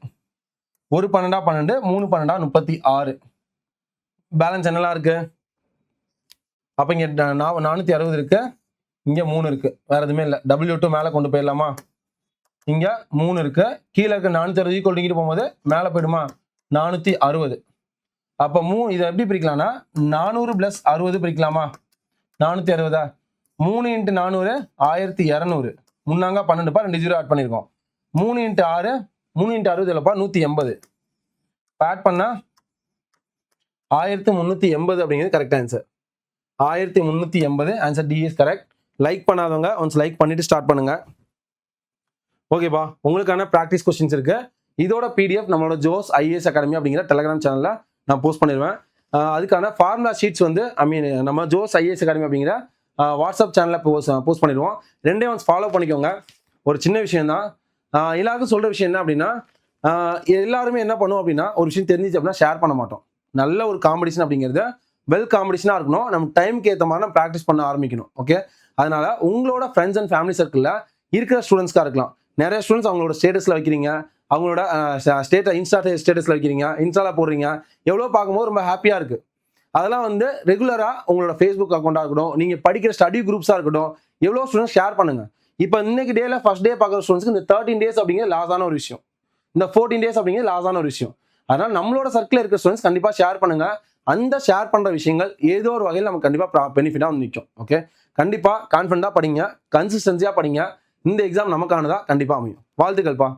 1 12 12 3 12 36. பேலன்ஸ் என்னெல்லாம் இருக்கு? அப்போ இங்கே 460 இருக்கு, இங்கே 3 இருக்கு, வேற எதுவுமே இல்லை. W2 மேலே கொண்டு போயிடலாமா? இங்க 3 இருக்கு, கீழே இருக்க 460 ஈக்குவல் இங்கிட்டு போகும்போது மேலே போயிடுமா? 460. அப்போ இதை எப்படி பிரிக்கலாம்னா 400 + 60 பிரிக்கலாமா? 460. 3 × 400 1200. முன்னாங்க 12 2 0 ஆட் பண்ணியிருக்கோம். 3 × 6 3 × 60 இல்லப்பா 180. ஆட் பண்ணா 1380 அப்படிங்கிறது correct answer. 1380. Answer D is correct. Like பண்ணாதவங்க ஒன்ஸ் லைக் பண்ணிட்டு ஸ்டார்ட் பண்ணுங்க. ஓகேப்பா, உங்களுக்கான ப்ராக்டிஸ் கொஸ்டின்ஸ் இருக்கு. இதோட PDF நம்மளோட ஜோஸ் IAS அகாடமி அப்படிங்கிற டெலிகிராம் சேனல்ல நான் போஸ்ட் பண்ணிடுவேன். அதுக்கான ஃபார்முலா ஷீட்ஸ் வந்து நம்ம ஜோஸ் IAS அகாடமி அப்படிங்கிற வாட்ஸ்அப் சேனலில் போஸ்ட் பண்ணிடுவோம். ரெண்டே ஒன்ஸ் ஃபாலோ பண்ணிக்கோங்க. ஒரு சின்ன விஷயம் தான், எல்லாருக்கும் சொல்ற விஷயம் என்ன அப்படின்னா, எல்லாருமே என்ன பண்ணுவோம் அப்படின்னா ஒரு விஷயம் தெரிஞ்சிச்சு அப்படின்னா ஷேர் பண்ண மாட்டோம். நல்ல ஒரு காம்படிஷன் அப்படிங்கிறது வெல் காம்படிஷனாக இருக்கணும். நம்ம டைமுக்கு ஏற்ற மாதிரி நம்ம ப்ராக்டிஸ் பண்ண ஆரம்பிக்கணும். ஓகே, அதனால உங்களோட ஃப்ரெண்ட்ஸ் அண்ட் ஃபேமிலி சர்க்கிளில் இருக்கிற ஸ்டூடெண்ட்ஸ்க்காக இருக்கலாம். நிறைய ஸ்டூடெண்ட்ஸ் அவங்களோட ஸ்டேட்டஸில் வைக்கிறீங்க, அவங்களோட இன்ஸ்டா ஸ்டேட்டஸில் வைக்கிறீங்க, இன்ஸ்டால போடுறீங்க, எவ்வளோ பார்க்கும்போது ரொம்ப ஹாப்பியாக இருக்குது. அதெல்லாம் வந்து ரெகுலராக உங்களோட ஃபேஸ்புக் அக்கௌண்ட்டாக இருக்கட்டும், நீங்கள் படிக்கிற ஸ்டடி குரூப்ஸாக இருக்கட்டும், எவ்வளோ ஸ்டூடெண்ட்ஸ் ஷேர் பண்ணுங்கள். இப்போ இன்னைக்கு டேல ஃபர்ஸ்ட் டே பார்க்குற ஸ்டூடெண்ட்ஸ்க்கு இந்த 13 days அப்படிங்கிற லாஸான ஒரு விஷயம், இந்த 14 days அப்படிங்கிற லாஸான ஒரு விஷயம். அதனால் நம்மளோட சர்க்கிளில் இருக்கிற ஸ்டூடெண்ட்ஸ் கண்டிப்பாக ஷேர் பண்ணுங்கள். அந்த ஷேர் பண்ணுற விஷயங்கள் ஏதோ ஒரு வகையில் நமக்கு கண்டிப்பாக பெனிஃபிட்டாக வந்து நிற்கும். ஓகே, கண்டிப்பாக கான்ஃபிடண்டாக படிங்க, கன்சிஸ்டன்சியாக படிங்க. இந்த எக்ஸாம் நமக்கானதா கண்டிப்பாக அமையும். வாழ்த்துக்கள்ப்பா.